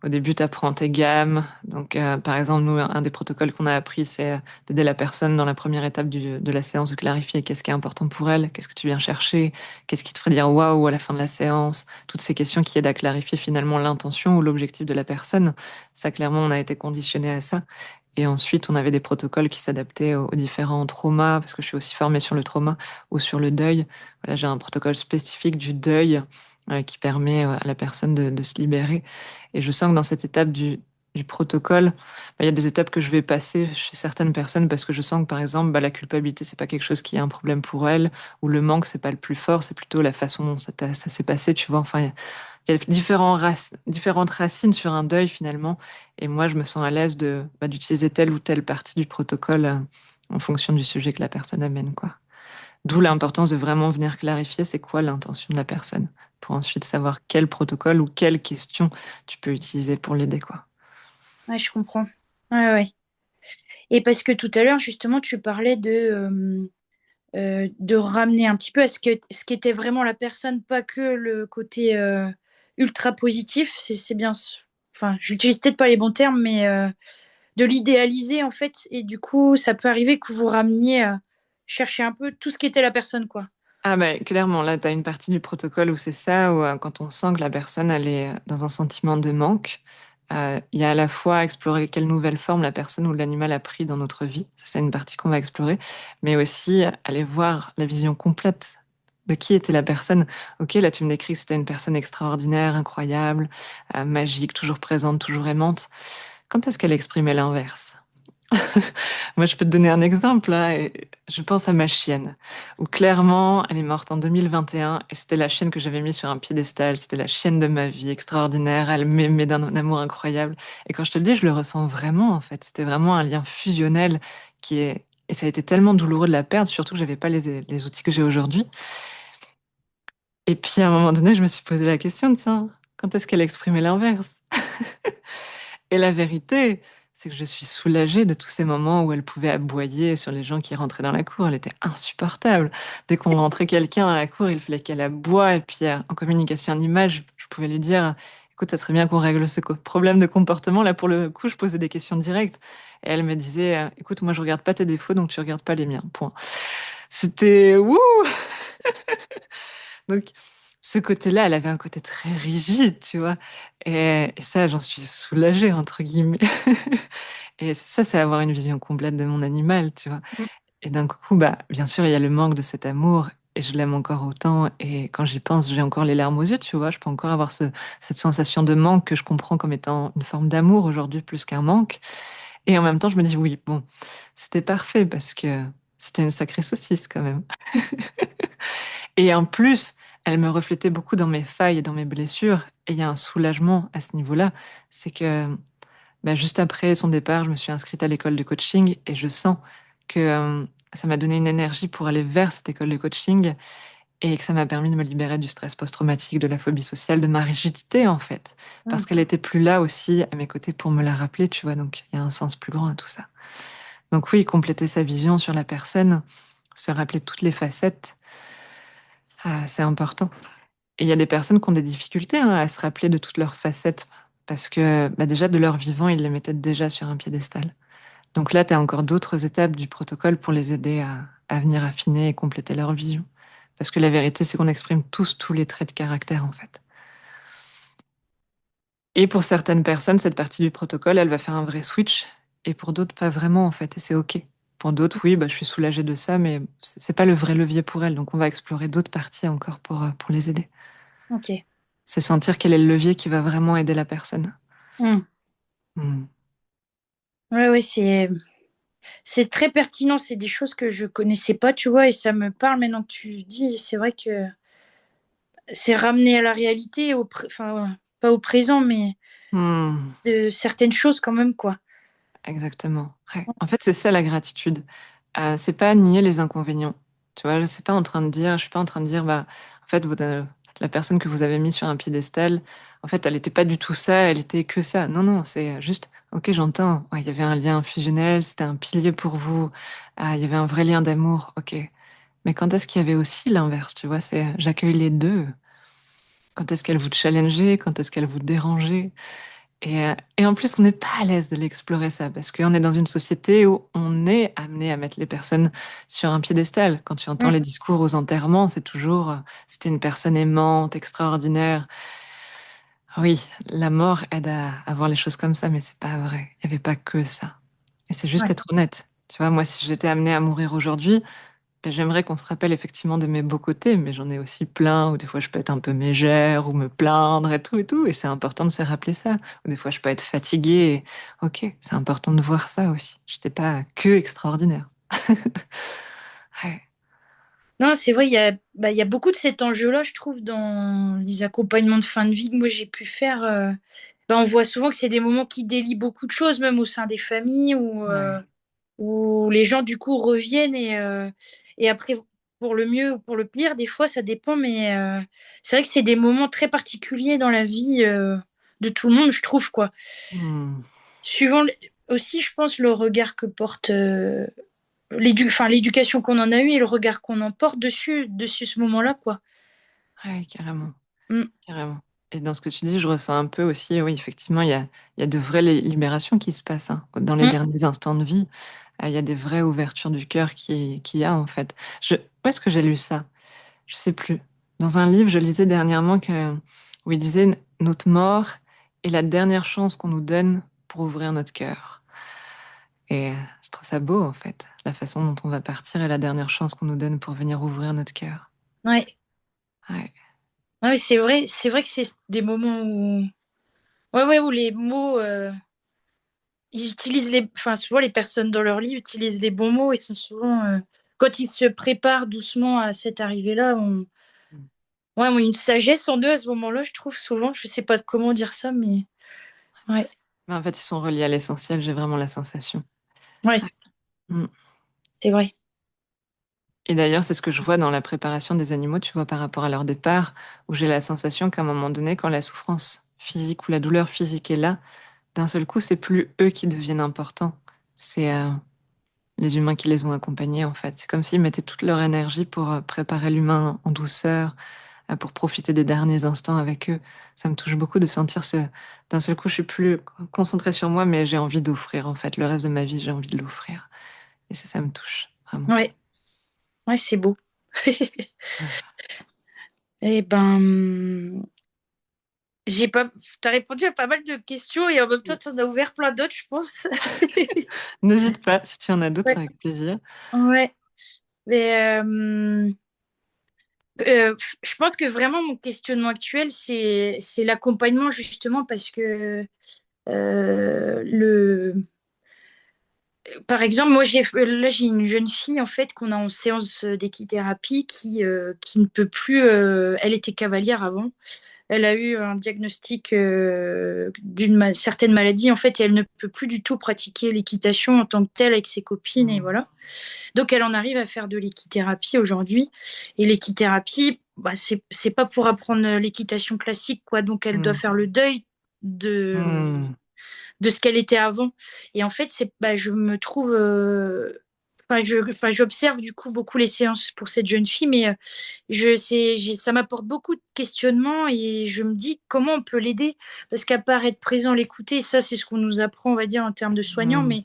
Au début, tu apprends tes gammes. Donc, par exemple, nous, un des protocoles qu'on a appris, c'est d'aider la personne dans la première étape de la séance de clarifier qu'est-ce qui est important pour elle, qu'est-ce que tu viens chercher, qu'est-ce qui te ferait dire waouh à la fin de la séance. Toutes ces questions qui aident à clarifier finalement l'intention ou l'objectif de la personne. Ça, clairement, on a été conditionné à ça. Et ensuite, on avait des protocoles qui s'adaptaient aux différents traumas, parce que je suis aussi formée sur le trauma ou sur le deuil. Voilà, j'ai un protocole spécifique du deuil qui permet à la personne de se libérer. Et je sens que dans cette étape du protocole, bah, il y a des étapes que je vais passer chez certaines personnes parce que je sens que, par exemple, bah, la culpabilité, c'est pas quelque chose qui est un problème pour elles, ou le manque, c'est pas le plus fort, c'est plutôt la façon dont ça s'est passé, tu vois. Enfin, il y a différentes racines sur un deuil finalement. Et moi, je me sens à l'aise d'utiliser telle ou telle partie du protocole en fonction du sujet que la personne amène, quoi. D'où l'importance de vraiment venir clarifier c'est quoi l'intention de la personne pour ensuite savoir quel protocole ou quelle question tu peux utiliser pour l'aider, quoi. Ouais, je comprends. Ouais, ouais. Et parce que tout à l'heure, justement, tu parlais de ramener un petit peu à ce qu'était vraiment la personne, pas que le côté ultra positif. C'est bien. Enfin, je n'utilise peut-être pas les bons termes, mais de l'idéaliser, en fait. Et du coup, ça peut arriver que vous rameniez chercher un peu tout ce qu'était la personne, quoi. Ah bah clairement, là, tu as une partie du protocole où c'est ça, où quand on sent que la personne elle est dans un sentiment de manque, il y a à la fois explorer quelle nouvelle forme la personne ou l'animal a pris dans notre vie, ça c'est une partie qu'on va explorer, mais aussi aller voir la vision complète de qui était la personne. Ok, là tu me décris que c'était une personne extraordinaire, incroyable, magique, toujours présente, toujours aimante. Quand est-ce qu'elle exprimait l'inverse? Moi, je peux te donner un exemple, là, et je pense à ma chienne, où clairement, elle est morte en 2021, et c'était la chienne que j'avais mise sur un piédestal, c'était la chienne de ma vie, extraordinaire, elle m'aimait d'un amour incroyable. Et quand je te le dis, je le ressens vraiment, en fait. C'était vraiment un lien fusionnel qui est... Et ça a été tellement douloureux de la perdre, surtout que j'avais pas les outils que j'ai aujourd'hui. Et puis, à un moment donné, je me suis posé la question, tiens, quand est-ce qu'elle exprimait l'inverse? Et la vérité, c'est que je suis soulagée de tous ces moments où elle pouvait aboyer sur les gens qui rentraient dans la cour. Elle était insupportable. Dès qu'on rentrait quelqu'un dans la cour, il fallait qu'elle aboie. Et puis, en communication en image, je pouvais lui dire, écoute, ça serait bien qu'on règle ce problème de comportement. Là, pour le coup, je posais des questions directes. Et elle me disait, écoute, moi, je regarde pas tes défauts, donc tu regardes pas les miens. Point. C'était, wouh! Donc, ce côté-là, elle avait un côté très rigide, tu vois. Et ça, j'en suis soulagée, entre guillemets. Et ça, c'est avoir une vision complète de mon animal, tu vois. Mm. Et d'un coup, bah, bien sûr, il y a le manque de cet amour. Et je l'aime encore autant. Et quand j'y pense, j'ai encore les larmes aux yeux, tu vois. Je peux encore avoir cette sensation de manque que je comprends comme étant une forme d'amour aujourd'hui plus qu'un manque. Et en même temps, je me dis, oui, bon, c'était parfait parce que c'était une sacrée saucisse quand même. Et en plus, elle me reflétait beaucoup dans mes failles et dans mes blessures. Et il y a un soulagement à ce niveau-là. C'est que bah, juste après son départ, je me suis inscrite à l'école de coaching et je sens que ça m'a donné une énergie pour aller vers cette école de coaching et que ça m'a permis de me libérer du stress post-traumatique, de la phobie sociale, de ma rigidité en fait. Parce qu'elle était plus là aussi à mes côtés pour me la rappeler, tu vois. Donc il y a un sens plus grand à tout ça. Donc oui, compléter sa vision sur la personne, se rappeler toutes les facettes, c'est important. Et il y a des personnes qui ont des difficultés hein, à se rappeler de toutes leurs facettes parce que bah, déjà de leur vivant, ils les mettaient déjà sur un piédestal. Donc là, tu as encore d'autres étapes du protocole pour les aider à venir affiner et compléter leur vision. Parce que la vérité, c'est qu'on exprime tous les traits de caractère, en fait. Et pour certaines personnes, cette partie du protocole, elle va faire un vrai switch, et pour d'autres, pas vraiment, en fait, et c'est OK. Pour d'autres, oui, bah, je suis soulagée de ça, mais c'est pas le vrai levier pour elles, donc on va explorer d'autres parties encore pour les aider. Ok. C'est sentir quel est le levier qui va vraiment aider la personne. Hmm. Hmm. Ouais, ouais, c'est très pertinent. C'est des choses que je connaissais pas, tu vois, et ça me parle maintenant que tu dis. C'est vrai que c'est ramené à la réalité, enfin, pas au présent, mais Hmm. de certaines choses quand même, quoi. Exactement. Ouais. En fait, c'est ça la gratitude. C'est pas nier les inconvénients. Tu vois, c'est pas en train de dire, je suis pas en train de dire, bah, en fait, la personne que vous avez mise sur un piédestal, en fait, elle était pas du tout ça, elle était que ça. Non, non, c'est juste, ok, j'entends. Ouais, il y avait un lien fusionnel, c'était un pilier pour vous. Ah, il y avait un vrai lien d'amour. Ok. Mais quand est-ce qu'il y avait aussi l'inverse, tu vois, c'est j'accueille les deux. Quand est-ce qu'elle vous challengeait, quand est-ce qu'elle vous dérangeait? Et en plus, on n'est pas à l'aise de l'explorer ça, parce qu'on est dans une société où on est amené à mettre les personnes sur un piédestal. Quand tu entends Hmm. les discours aux enterrements, c'est toujours c'était une personne aimante, extraordinaire. Oui, la mort aide à voir les choses comme ça, mais c'est pas vrai. Il n'y avait pas que ça. Et c'est juste Ouais. être honnête. Tu vois, moi, si j'étais amenée à mourir aujourd'hui, ben, j'aimerais qu'on se rappelle effectivement de mes beaux côtés, mais j'en ai aussi plein où des fois je peux être un peu mégère ou me plaindre et tout, et c'est important de se rappeler ça. Ou des fois je peux être fatiguée. Ok, c'est important de voir ça aussi. J'étais pas que extraordinaire. Ouais. Non, c'est vrai, il y a beaucoup de cet enjeu-là, je trouve, dans les accompagnements de fin de vie que moi j'ai pu faire. On voit souvent que c'est des moments qui délient beaucoup de choses, même au sein des familles, Ouais. où les gens, du coup, reviennent et après, pour le mieux ou pour le pire, des fois, ça dépend, mais c'est vrai que c'est des moments très particuliers dans la vie de tout le monde, je trouve, quoi. Hmm. Suivant aussi, je pense, le regard que porte l'éducation qu'on en a eue et le regard qu'on en porte dessus ce moment-là, quoi. Ouais, carrément. Mm. Carrément. Et dans ce que tu dis, je ressens un peu aussi, oui, effectivement, il y a de vraies libérations qui se passent hein, dans les Mm. derniers instants de vie. Il y a des vraies ouvertures du cœur qui y a, en fait. Où est-ce que j'ai lu ça? Je sais plus. Dans un livre, je lisais dernièrement où il disait notre mort est la dernière chance qu'on nous donne pour ouvrir notre cœur. Et je trouve ça beau, en fait. La façon dont on va partir est la dernière chance qu'on nous donne pour venir ouvrir notre cœur. Ouais. Ouais. Ouais, c'est vrai que c'est des moments où, ouais, ouais, où les mots, ils utilisent enfin, souvent les personnes dans leur livre utilisent les bons mots. Ils sont souvent, quand ils se préparent doucement à cette arrivée-là, ouais, ont une sagesse en eux à ce moment-là, je trouve souvent. Je sais pas comment dire ça, mais ouais, Mais en fait, ils sont reliés à l'essentiel, j'ai vraiment la sensation. ouais, Mm. c'est vrai. Et d'ailleurs, c'est ce que je vois dans la préparation des animaux, tu vois, par rapport à leur départ, où j'ai la sensation qu'à un moment donné, quand la souffrance physique ou la douleur physique est là, d'un seul coup, c'est plus eux qui deviennent importants. C'est les humains qui les ont accompagnés, en fait. C'est comme s'ils mettaient toute leur énergie pour préparer l'humain en douceur, pour profiter des derniers instants avec eux. Ça me touche beaucoup de sentir ce... D'un seul coup, je suis plus concentrée sur moi, mais j'ai envie d'offrir, en fait. Le reste de ma vie, j'ai envie de l'offrir. Et ça me touche, vraiment. Ouais, ouais, c'est beau. Ah. Eh ben, j'ai pas, t'as répondu à pas mal de questions et en même temps, t'en as ouvert plein d'autres, je pense. N'hésite pas, si tu en as d'autres, Ouais, avec plaisir. ouais. Mais je pense que vraiment mon questionnement actuel, c'est l'accompagnement justement parce que le par exemple, moi j'ai une jeune fille en fait qu'on a en séance d'équithérapie qui ne peut plus. Elle était cavalière avant. Elle a eu un diagnostic d'une certaine maladie en fait et elle ne peut plus du tout pratiquer l'équitation en tant que telle avec ses copines et Hmm. voilà. Donc elle en arrive à faire de l'équithérapie aujourd'hui et l'équithérapie, bah, c'est pas pour apprendre l'équitation classique quoi. Donc elle doit Hmm. faire le deuil de Hmm. de ce qu'elle était avant. Et en fait, je me trouve. J'observe du coup beaucoup les séances pour cette jeune fille, mais ça m'apporte beaucoup de questionnements et je me dis comment on peut l'aider. Parce qu'à part être présent, l'écouter, ça, c'est ce qu'on nous apprend, on va dire, en termes de soignants, Hmm.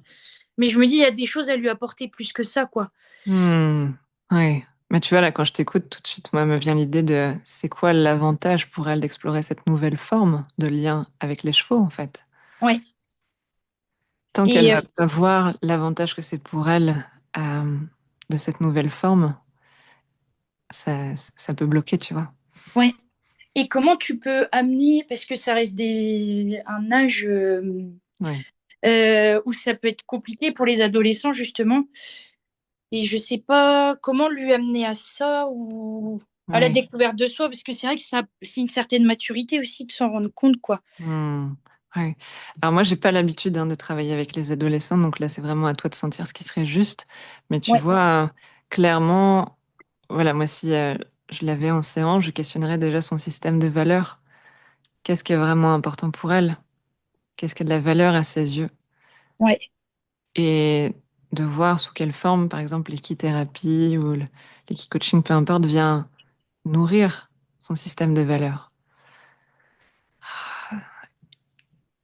mais je me dis, il y a des choses à lui apporter plus que ça, quoi. Hmm. Ouais. Mais tu vois, là, quand je t'écoute, tout de suite, moi, me vient l'idée de c'est quoi l'avantage pour elle d'explorer cette nouvelle forme de lien avec les chevaux, en fait. Ouais. Tant qu'elle Et va pas voir l'avantage que c'est pour elle euh, de cette nouvelle forme, ça peut bloquer, tu vois. ouais. Et comment tu peux amener, parce que ça reste un âge Ouais, où ça peut être compliqué pour les adolescents, justement. Et je sais pas comment lui amener à ça ou à la ouais. découverte de soi, parce que c'est vrai que ça, c'est une certaine maturité aussi de s'en rendre compte, quoi. Hmm, ouais. Alors moi, j'ai pas l'habitude de travailler avec les adolescents, donc là, c'est vraiment à toi de sentir ce qui serait juste. Mais tu Ouais, vois, clairement, voilà, moi, si je l'avais en séance, je questionnerais déjà son système de valeurs. Qu'est-ce qui est vraiment important pour elle? Qu'est-ce qui a de la valeur à ses yeux? ouais, Et de voir sous quelle forme, par exemple, l'équithérapie ou l'équicoaching, peu importe, vient nourrir son système de valeurs.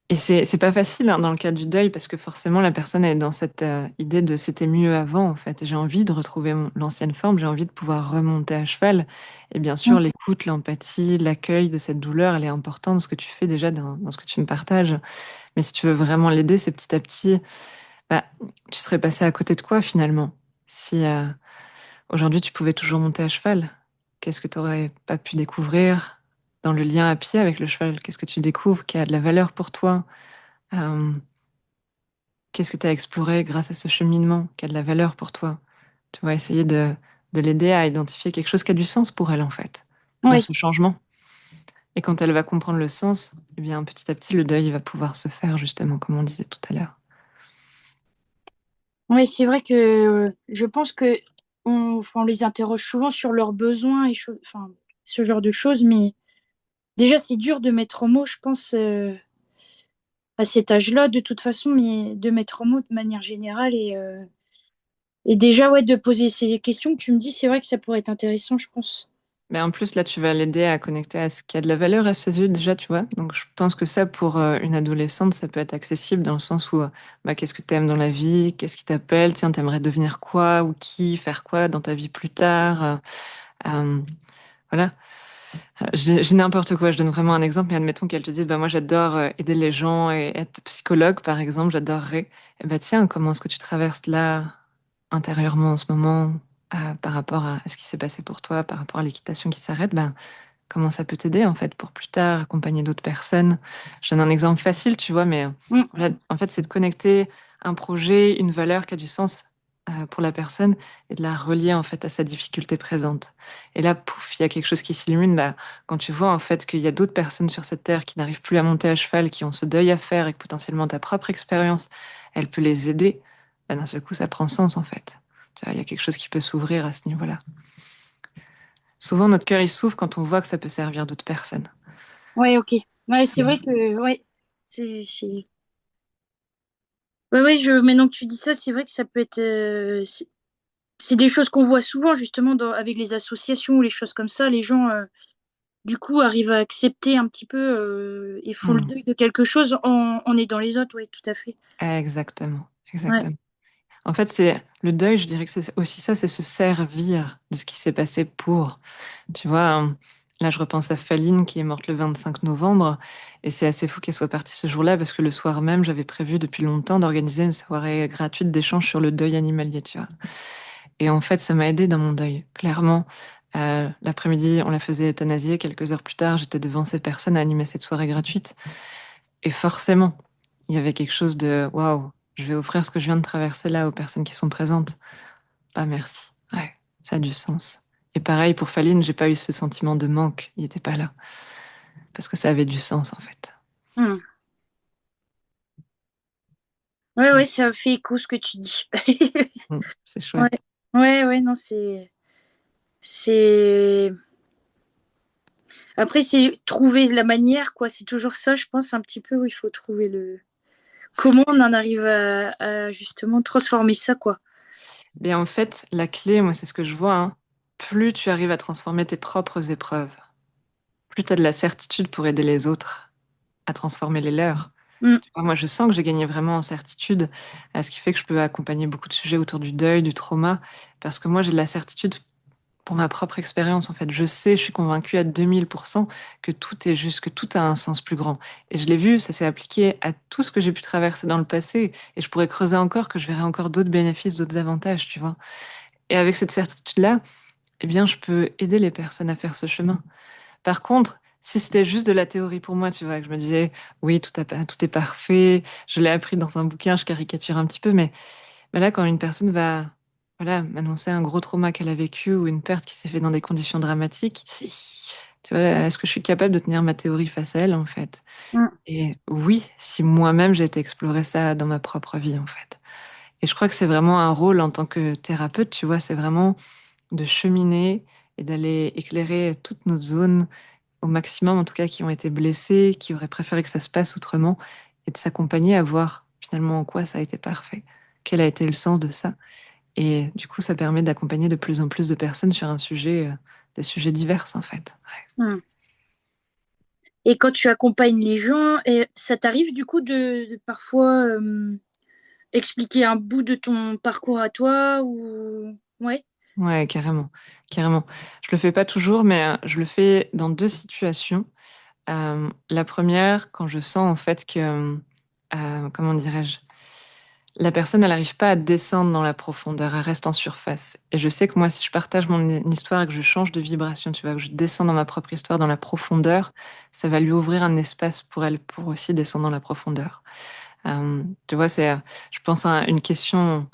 Et c'est pas facile dans le cas du deuil parce que forcément la personne est dans cette idée de c'était mieux avant en fait. J'ai envie de retrouver l'ancienne forme, j'ai envie de pouvoir remonter à cheval. Et bien sûr, mm, l'écoute, l'empathie, l'accueil de cette douleur, elle est importante dans ce que tu fais déjà, dans ce que tu me partages. Mais si tu veux vraiment l'aider, c'est petit à petit, bah, tu serais passé à côté de quoi finalement? Si aujourd'hui tu pouvais toujours monter à cheval, qu'est-ce que tu aurais pas pu découvrir dans le lien à pied avec le cheval? Qu'est-ce que tu découvres qui a de la valeur pour toi? Euh, Qu'est-ce que tu as exploré grâce à ce cheminement qui a de la valeur pour toi? Tu vas essayer de l'aider à identifier quelque chose qui a du sens pour elle, en fait, dans ouais, ce changement. Et quand elle va comprendre le sens, eh bien, petit à petit, le deuil va pouvoir se faire, justement, comme on disait tout à l'heure. ouais. C'est vrai que je pense que enfin, on les interroge souvent sur leurs besoins et enfin, ce genre de choses, mais déjà c'est dur de mettre en mots, je pense, à cet âge-là, de toute façon, mais de mettre en mots de manière générale et déjà ouais, de poser ces questions que tu me dis, c'est vrai que ça pourrait être intéressant, je pense. Mais en plus, là, tu vas l'aider à connecter à ce qui a de la valeur à ses yeux, déjà, tu vois. Donc, je pense que ça, pour une adolescente, ça peut être accessible dans le sens où, bah, qu'est-ce que tu aimes dans la vie? Qu'est-ce qui t'appelle? Tiens, t'aimerais devenir quoi ou qui? Faire quoi dans ta vie plus tard? Euh, voilà. J'ai n'importe quoi, je donne vraiment un exemple, mais admettons qu'elle te dise, bah moi j'adore aider les gens et être psychologue par exemple, j'adorerais. Et bah tiens, comment est-ce que tu traverses là intérieurement en ce moment par rapport à ce qui s'est passé pour toi, par rapport à l'équitation qui s'arrête, ben comment ça peut t'aider en fait pour plus tard accompagner d'autres personnes. Je donne un exemple facile, tu vois, mais Mm. voilà, en fait c'est de connecter un projet, une valeur qui a du sens pour la personne et de la relier en fait à sa difficulté présente. Et là, pouf, il y a quelque chose qui s'illumine. Bah, quand tu vois en fait qu'il y a d'autres personnes sur cette terre qui n'arrivent plus à monter à cheval, qui ont ce deuil à faire et que potentiellement ta propre expérience, elle peut les aider, bah, d'un seul coup ça prend sens en fait. Tu vois, il y a quelque chose qui peut s'ouvrir à ce niveau-là. Souvent, notre cœur, il s'ouvre quand on voit que ça peut servir d'autres personnes. Ouais, ok. Ouais, c'est C'est- vrai que ouais, ouais, ouais, maintenant que tu dis ça, c'est vrai que ça peut être c'est des choses qu'on voit souvent justement avec les associations ou les choses comme ça. Les gens, du coup, arrivent à accepter un petit peu et font le Hmm. deuil de quelque chose en aidant les autres. Oui, tout à fait. Exactement, Ouais. exactement. En fait, c'est le deuil, je dirais que c'est aussi ça, c'est se servir de ce qui s'est passé pour. Tu vois, là, je repense à Faline qui est morte le 25 novembre, et c'est assez fou qu'elle soit partie ce jour-là parce que le soir même, j'avais prévu depuis longtemps d'organiser une soirée gratuite d'échange sur le deuil animalier, tu vois. Et en fait, ça m'a aidé dans mon deuil, clairement. L'après-midi, on la faisait euthanasier. Quelques heures plus tard, j'étais devant ces personnes à animer cette soirée gratuite. Et forcément, il y avait quelque chose de waouh, je vais offrir ce que je viens de traverser là aux personnes qui sont présentes. Ah, merci. Ouais, ça a du sens. Et pareil pour Faline, j'ai pas eu ce sentiment de manque. Il était pas là. Parce que ça avait du sens, en fait. Hmm. Ouais, ouais, ça fait écho ce que tu dis. C'est Ouais, chouette. ouais, ouais, non, c'est. Après, c'est trouver la manière, quoi. C'est toujours ça, je pense, un petit peu où il faut trouver le. Comment on en arrive à justement transformer ça, quoi. Mais en fait, la clé, moi, c'est ce que je vois, plus tu arrives à transformer tes propres épreuves, plus tu as de la certitude pour aider les autres à transformer les leurs. Hmm. Tu vois, moi, je sens que j'ai gagné vraiment en certitude, ce qui fait que je peux accompagner beaucoup de sujets autour du deuil, du trauma, parce que moi, j'ai de la certitude pour ma propre expérience, en fait. Je sais, je suis convaincue à 2000% que tout est juste, que tout a un sens plus grand. Et je l'ai vu, ça s'est appliqué à tout ce que j'ai pu traverser dans le passé. Et je pourrais creuser encore, que je verrai encore d'autres bénéfices, d'autres avantages, tu vois. Et avec cette certitude-là, eh bien, je peux aider les personnes à faire ce chemin. Par contre, si c'était juste de la théorie pour moi, tu vois, que je me disais, oui, tout est parfait, je l'ai appris dans un bouquin, je caricature un petit peu, mais là, quand une personne va, voilà, m'annoncer un gros trauma qu'elle a vécu ou une perte qui s'est fait dans des conditions dramatiques, tu vois, est-ce que je suis capable de tenir ma théorie face à elle, en fait? Mm. Et oui, si moi-même j'ai été explorer ça dans ma propre vie, en fait. Et je crois que c'est vraiment un rôle en tant que thérapeute, tu vois, c'est vraiment de cheminer et d'aller éclairer toutes nos zones au maximum, en tout cas, qui ont été blessées, qui auraient préféré que ça se passe autrement, et de s'accompagner à voir finalement en quoi ça a été parfait, quel a été le sens de ça. Et du coup, ça permet d'accompagner de plus en plus de personnes sur un sujet, des sujets divers, en fait. Mm. Et quand tu accompagnes les gens, ça t'arrive du coup de parfois expliquer un bout de ton parcours à toi ou ouais. Ouais, ouais, carrément, carrément. Je le fais pas toujours, mais je le fais dans deux situations. La première, quand je sens en fait que, comment dirais-je, la personne, elle n'arrive pas à descendre dans la profondeur, elle reste en surface. Et je sais que moi, si je partage mon histoire et que je change de vibration, tu vois, que je descends dans ma propre histoire, dans la profondeur, ça va lui ouvrir un espace pour elle, pour aussi descendre dans la profondeur. Tu vois, je pense à une question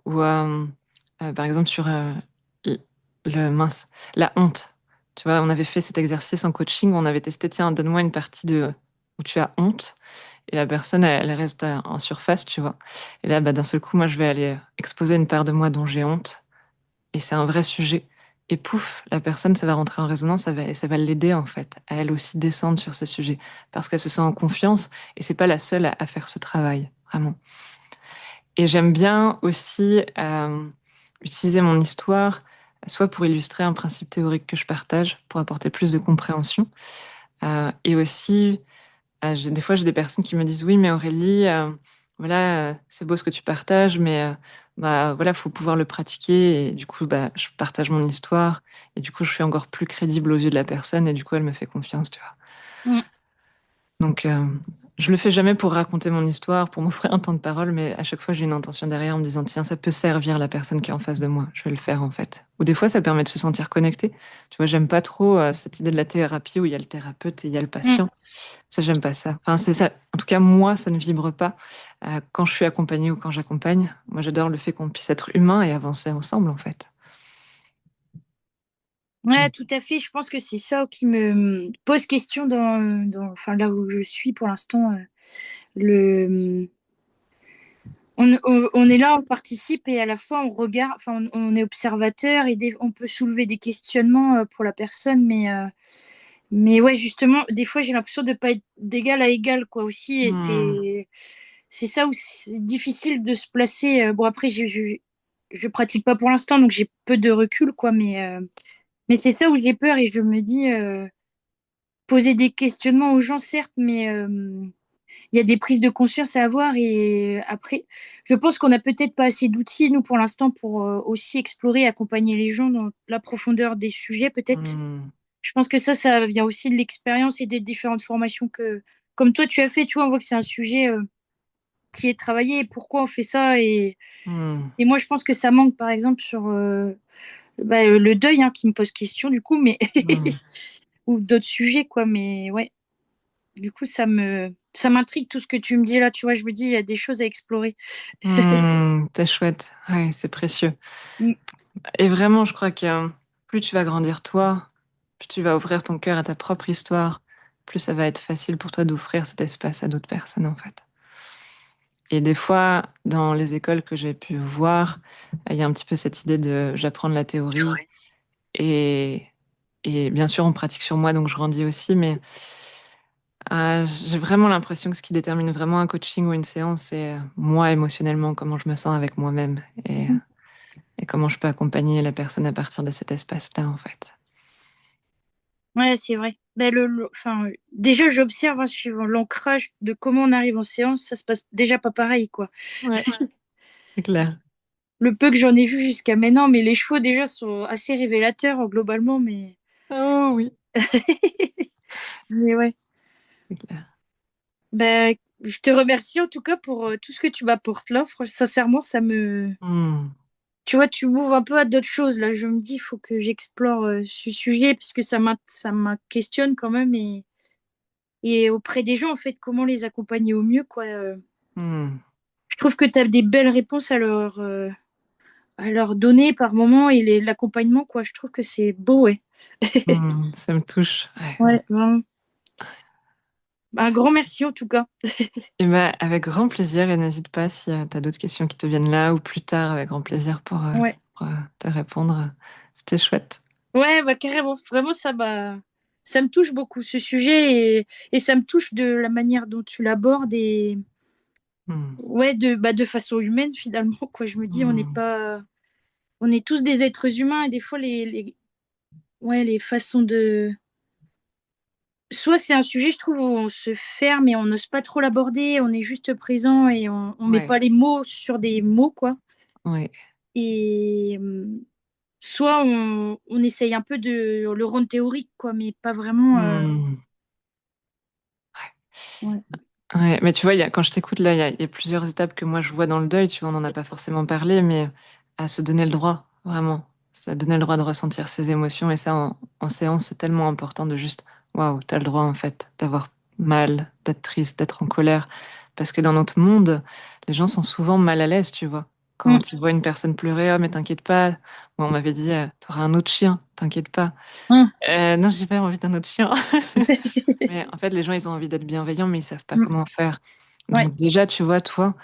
où, par exemple, sur le, mince, la honte. Tu vois, on avait fait cet exercice en coaching où on avait testé, tiens, donne-moi une partie où tu as honte. Et la personne, elle reste en surface, tu vois. Et là, bah, d'un seul coup, moi, je vais aller exposer une part de moi dont j'ai honte. Et c'est un vrai sujet. Et pouf, la personne, ça va rentrer en résonance, et ça va l'aider, en fait, à elle aussi descendre sur ce sujet. Parce qu'elle se sent en confiance. Et c'est pas la seule à faire ce travail, vraiment. Et j'aime bien aussi utiliser mon histoire, soit pour illustrer un principe théorique que je partage, pour apporter plus de compréhension. Et aussi, des fois, j'ai des personnes qui me disent, oui, mais Aurélie, voilà, c'est beau ce que tu partages, mais bah, voilà, faut pouvoir le pratiquer. Et du coup, bah, je partage mon histoire. Et du coup, je suis encore plus crédible aux yeux de la personne. Et du coup, elle me fait confiance, tu vois. Mm. Donc, je le fais jamais pour raconter mon histoire, pour m'offrir un temps de parole, mais à chaque fois, j'ai une intention derrière en me disant, tiens, ça peut servir la personne qui est en face de moi. Je vais le faire, en fait. Ou des fois, ça permet de se sentir connecté. Tu vois, j'aime pas trop cette idée de la thérapie où il y a le thérapeute et il y a le Mm. patient. Ça, j'aime pas ça. Enfin, c'est ça. En tout cas, moi, ça ne vibre pas quand je suis accompagnée ou quand j'accompagne. Moi, j'adore le fait qu'on puisse être humain et avancer ensemble, en fait. Ouais, tout à fait. Je pense que c'est ça qui me pose question enfin, là où je suis pour l'instant. Le, on est là, on participe et à la fois on regarde, enfin, on est observateur et on peut soulever des questionnements pour la personne, mais ouais, justement, des fois j'ai l'impression de pas être d'égal à égal, quoi, aussi. Et Hmm. c'est ça où c'est difficile de se placer. Bon, après, je pratique pas pour l'instant, donc j'ai peu de recul, quoi, mais c'est ça où j'ai peur et je me dis. Poser des questionnements aux gens, certes, mais il y a des prises de conscience à avoir. Et après, je pense qu'on n'a peut-être pas assez d'outils, nous, pour l'instant, pour aussi explorer, accompagner les gens dans la profondeur des sujets, peut-être. Hmm. Je pense que ça vient aussi de l'expérience et des différentes formations comme toi, tu as fait. Tu vois, on voit que c'est un sujet qui est travaillé et pourquoi on fait ça. Hmm. Et moi, je pense que ça manque, par exemple, sur le deuil, hein, qui me pose question, du coup, mais Hmm. ou d'autres sujets, quoi. Mais ouais. Du coup, ça m'intrigue tout ce que tu me dis là. Tu vois, je me dis, il y a des choses à explorer. T'es chouette. Ouais, c'est précieux. Mm. Et vraiment, je crois que plus tu vas grandir toi, plus tu vas ouvrir ton cœur à ta propre histoire, plus ça va être facile pour toi d'offrir cet espace à d'autres personnes, en fait. Et des fois, dans les écoles que j'ai pu voir, il y a un petit peu cette idée de j'apprends de la théorie et, et bien sûr, on pratique sur moi, donc je grandis aussi, mais j'ai vraiment l'impression que ce qui détermine vraiment un coaching ou une séance, c'est moi émotionnellement, comment je me sens avec moi-même et comment je peux accompagner la personne à partir de cet espace-là, en fait. Ouais, c'est vrai. Ben, enfin, déjà, j'observe, hein, suivant l'ancrage de comment on arrive en séance, ça se passe déjà pas pareil, quoi. Ouais, c'est clair. le peu que j'en ai vu jusqu'à maintenant. Mais les chevaux, déjà, sont assez révélateurs globalement. Mais, Oh oui, mais ouais. c'est clair. Ben, je te remercie en tout cas pour tout ce que tu m'apportes là. Sincèrement, Hmm, tu vois, tu m'ouvres un peu à d'autres choses. Là, je me dis, il faut que j'explore ce sujet parce que ça m'a questionne quand même. Et auprès des gens, en fait, comment les accompagner au mieux, quoi. hmm, Je trouve que tu as des belles réponses à leur donner par moment et l'accompagnement, quoi. Je trouve que c'est beau, ouais. ça me touche. Ouais. Ouais, vraiment. Un grand merci en tout cas. Et ben, avec grand plaisir, et n'hésite pas si tu as d'autres questions qui te viennent là ou plus tard, avec grand plaisir Ouais. pour, te répondre. C'était chouette. Ouais, bah carrément. Vraiment, ça me touche beaucoup ce sujet et ça me touche de la manière dont tu l'abordes et Hmm, ouais, de façon humaine finalement, quoi. Je me dis, hmm, on est tous des êtres humains et des fois ouais, les façons de, soit c'est un sujet, je trouve, où on se ferme et on n'ose pas trop l'aborder, on est juste présent et on met ouais, pas les mots sur des mots, quoi. ouais. Et soit on essaye un peu de le rendre théorique, quoi, mais pas vraiment. Hmm. Ouais. Ouais, mais tu vois, quand je t'écoute là, il y a plusieurs étapes que moi je vois dans le deuil, tu vois, on n'en a pas forcément parlé, mais à se donner le droit, vraiment. Se donner le droit de ressentir ses émotions, et ça, en séance, c'est tellement important de juste, waouh, t'as le droit en fait d'avoir mal, d'être triste, d'être en colère. Parce que dans notre monde, les gens sont souvent mal à l'aise, tu vois. Mm, Quand ils voient une personne pleurer, oh, mais t'inquiète pas. Moi, on m'avait dit, t'auras un autre chien, t'inquiète pas. mm, Non, j'ai pas envie d'un autre chien. Mais en fait, les gens, ils ont envie d'être bienveillants, mais ils savent pas mm. comment faire. Ouais. Donc déjà, tu vois, toi,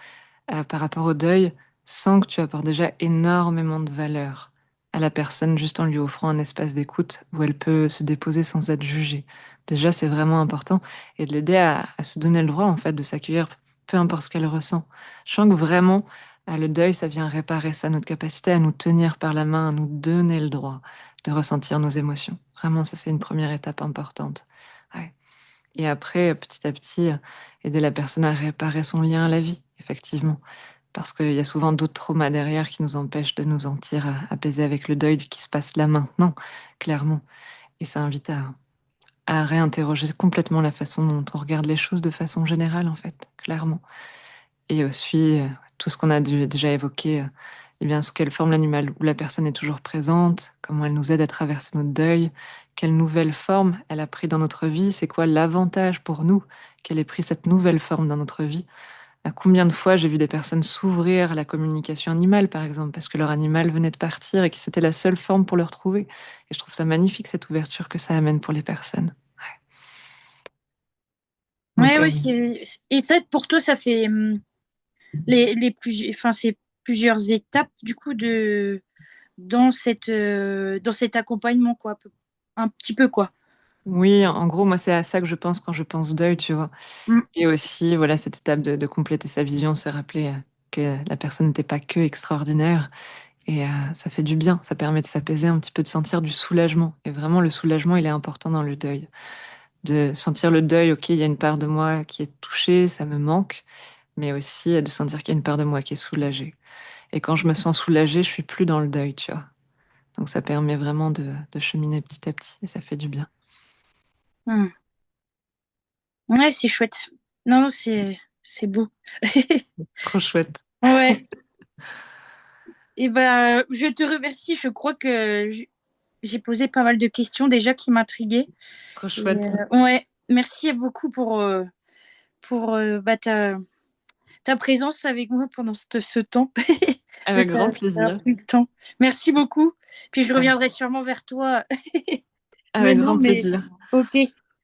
par rapport au deuil, sens que tu apportes déjà énormément de valeur à la personne juste en lui offrant un espace d'écoute où elle peut se déposer sans être jugée. Déjà, c'est vraiment important et de l'aider à se donner le droit, en fait, de s'accueillir, peu importe ce qu'elle ressent. Je sens que vraiment, le deuil, ça vient réparer ça, notre capacité à nous tenir par la main, à nous donner le droit de ressentir nos émotions. Vraiment, ça, c'est une première étape importante. Ouais. Et après, petit à petit, aider la personne à réparer son lien à la vie, effectivement. Parce qu'il y a souvent d'autres traumas derrière qui nous empêchent de nous sentir apaisés avec le deuil qui se passe là maintenant, clairement. Et ça invite à réinterroger complètement la façon dont on regarde les choses de façon générale, en fait, clairement. Et aussi, tout ce qu'on a déjà évoqué, eh bien, sous quelle forme l'animal ou la personne est toujours présente, comment elle nous aide à traverser notre deuil, quelle nouvelle forme elle a pris dans notre vie, c'est quoi l'avantage pour nous qu'elle ait pris cette nouvelle forme dans notre vie. À combien de fois j'ai vu des personnes s'ouvrir à la communication animale, par exemple, parce que leur animal venait de partir et que c'était la seule forme pour le retrouver. Et je trouve ça magnifique, cette ouverture que ça amène pour les personnes. Ouais, Donc, ouais, et ça, pour toi, ça fait enfin, c'est plusieurs étapes, du coup, dans cet accompagnement, quoi. Un petit peu, quoi. oui, en gros, moi, c'est à ça que je pense quand je pense deuil, tu vois. Mm. Et aussi, voilà, cette étape de compléter sa vision, se rappeler que la personne n'était pas que extraordinaire. Et ça fait du bien, ça permet de s'apaiser un petit peu, de sentir du soulagement. Et vraiment, le soulagement, il est important dans le deuil. De sentir le deuil, ok, il y a une part de moi qui est touchée, ça me manque, mais aussi de sentir qu'il y a une part de moi qui est soulagée. Et quand je me sens soulagée, je suis plus dans le deuil, tu vois. Donc ça permet vraiment de cheminer petit à petit et ça fait du bien. Mm. Ouais, c'est chouette. Non, c'est beau. Trop chouette, Ouais. Et ben, je te remercie. Je crois que j'ai posé pas mal de questions déjà qui m'intriguaient. trop Et chouette. ouais, merci beaucoup pour ta présence avec moi pendant ce temps. Et Avec grand t'as plaisir. pris le temps. Merci beaucoup. Puis je Avec, reviendrai sûrement vers toi avec maintenant, grand mais plaisir. ok.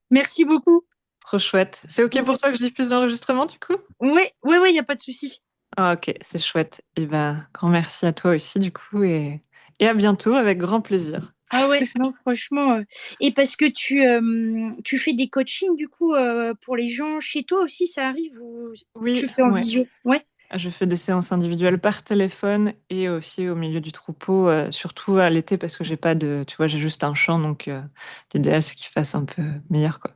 Merci beaucoup. Trop chouette. C'est ok pour toi que je diffuse l'enregistrement du coup? Oui, oui, oui, il n'y a pas de souci. Ah, ok, c'est chouette. Et ben, grand merci à toi aussi du coup et à bientôt avec grand plaisir. Ah ouais, non, franchement. Et parce que tu fais des coachings, du coup, pour les gens chez toi aussi, ça arrive ou Oui, tu fais en ouais. visio? Ouais. Je fais des séances individuelles par téléphone et aussi au milieu du troupeau, surtout à l'été parce que j'ai pas de, tu vois, j'ai juste un champ donc l'idéal c'est qu'il fasse un peu meilleur quoi.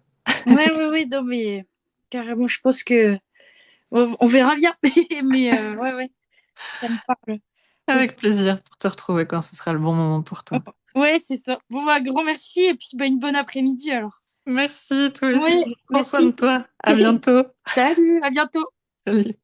Ouais, ouais, ouais, non, mais carrément, je pense que on verra bien. Mais ouais, ouais, ça me parle. Avec plaisir pour te retrouver quand ce sera le bon moment pour toi. Ouais, c'est ça. Bon, bah, grand merci et puis bah, une bonne après-midi alors. Merci, toi Oui, aussi. Prends soin de merci. toi. À bientôt. Salut, à bientôt. Salut.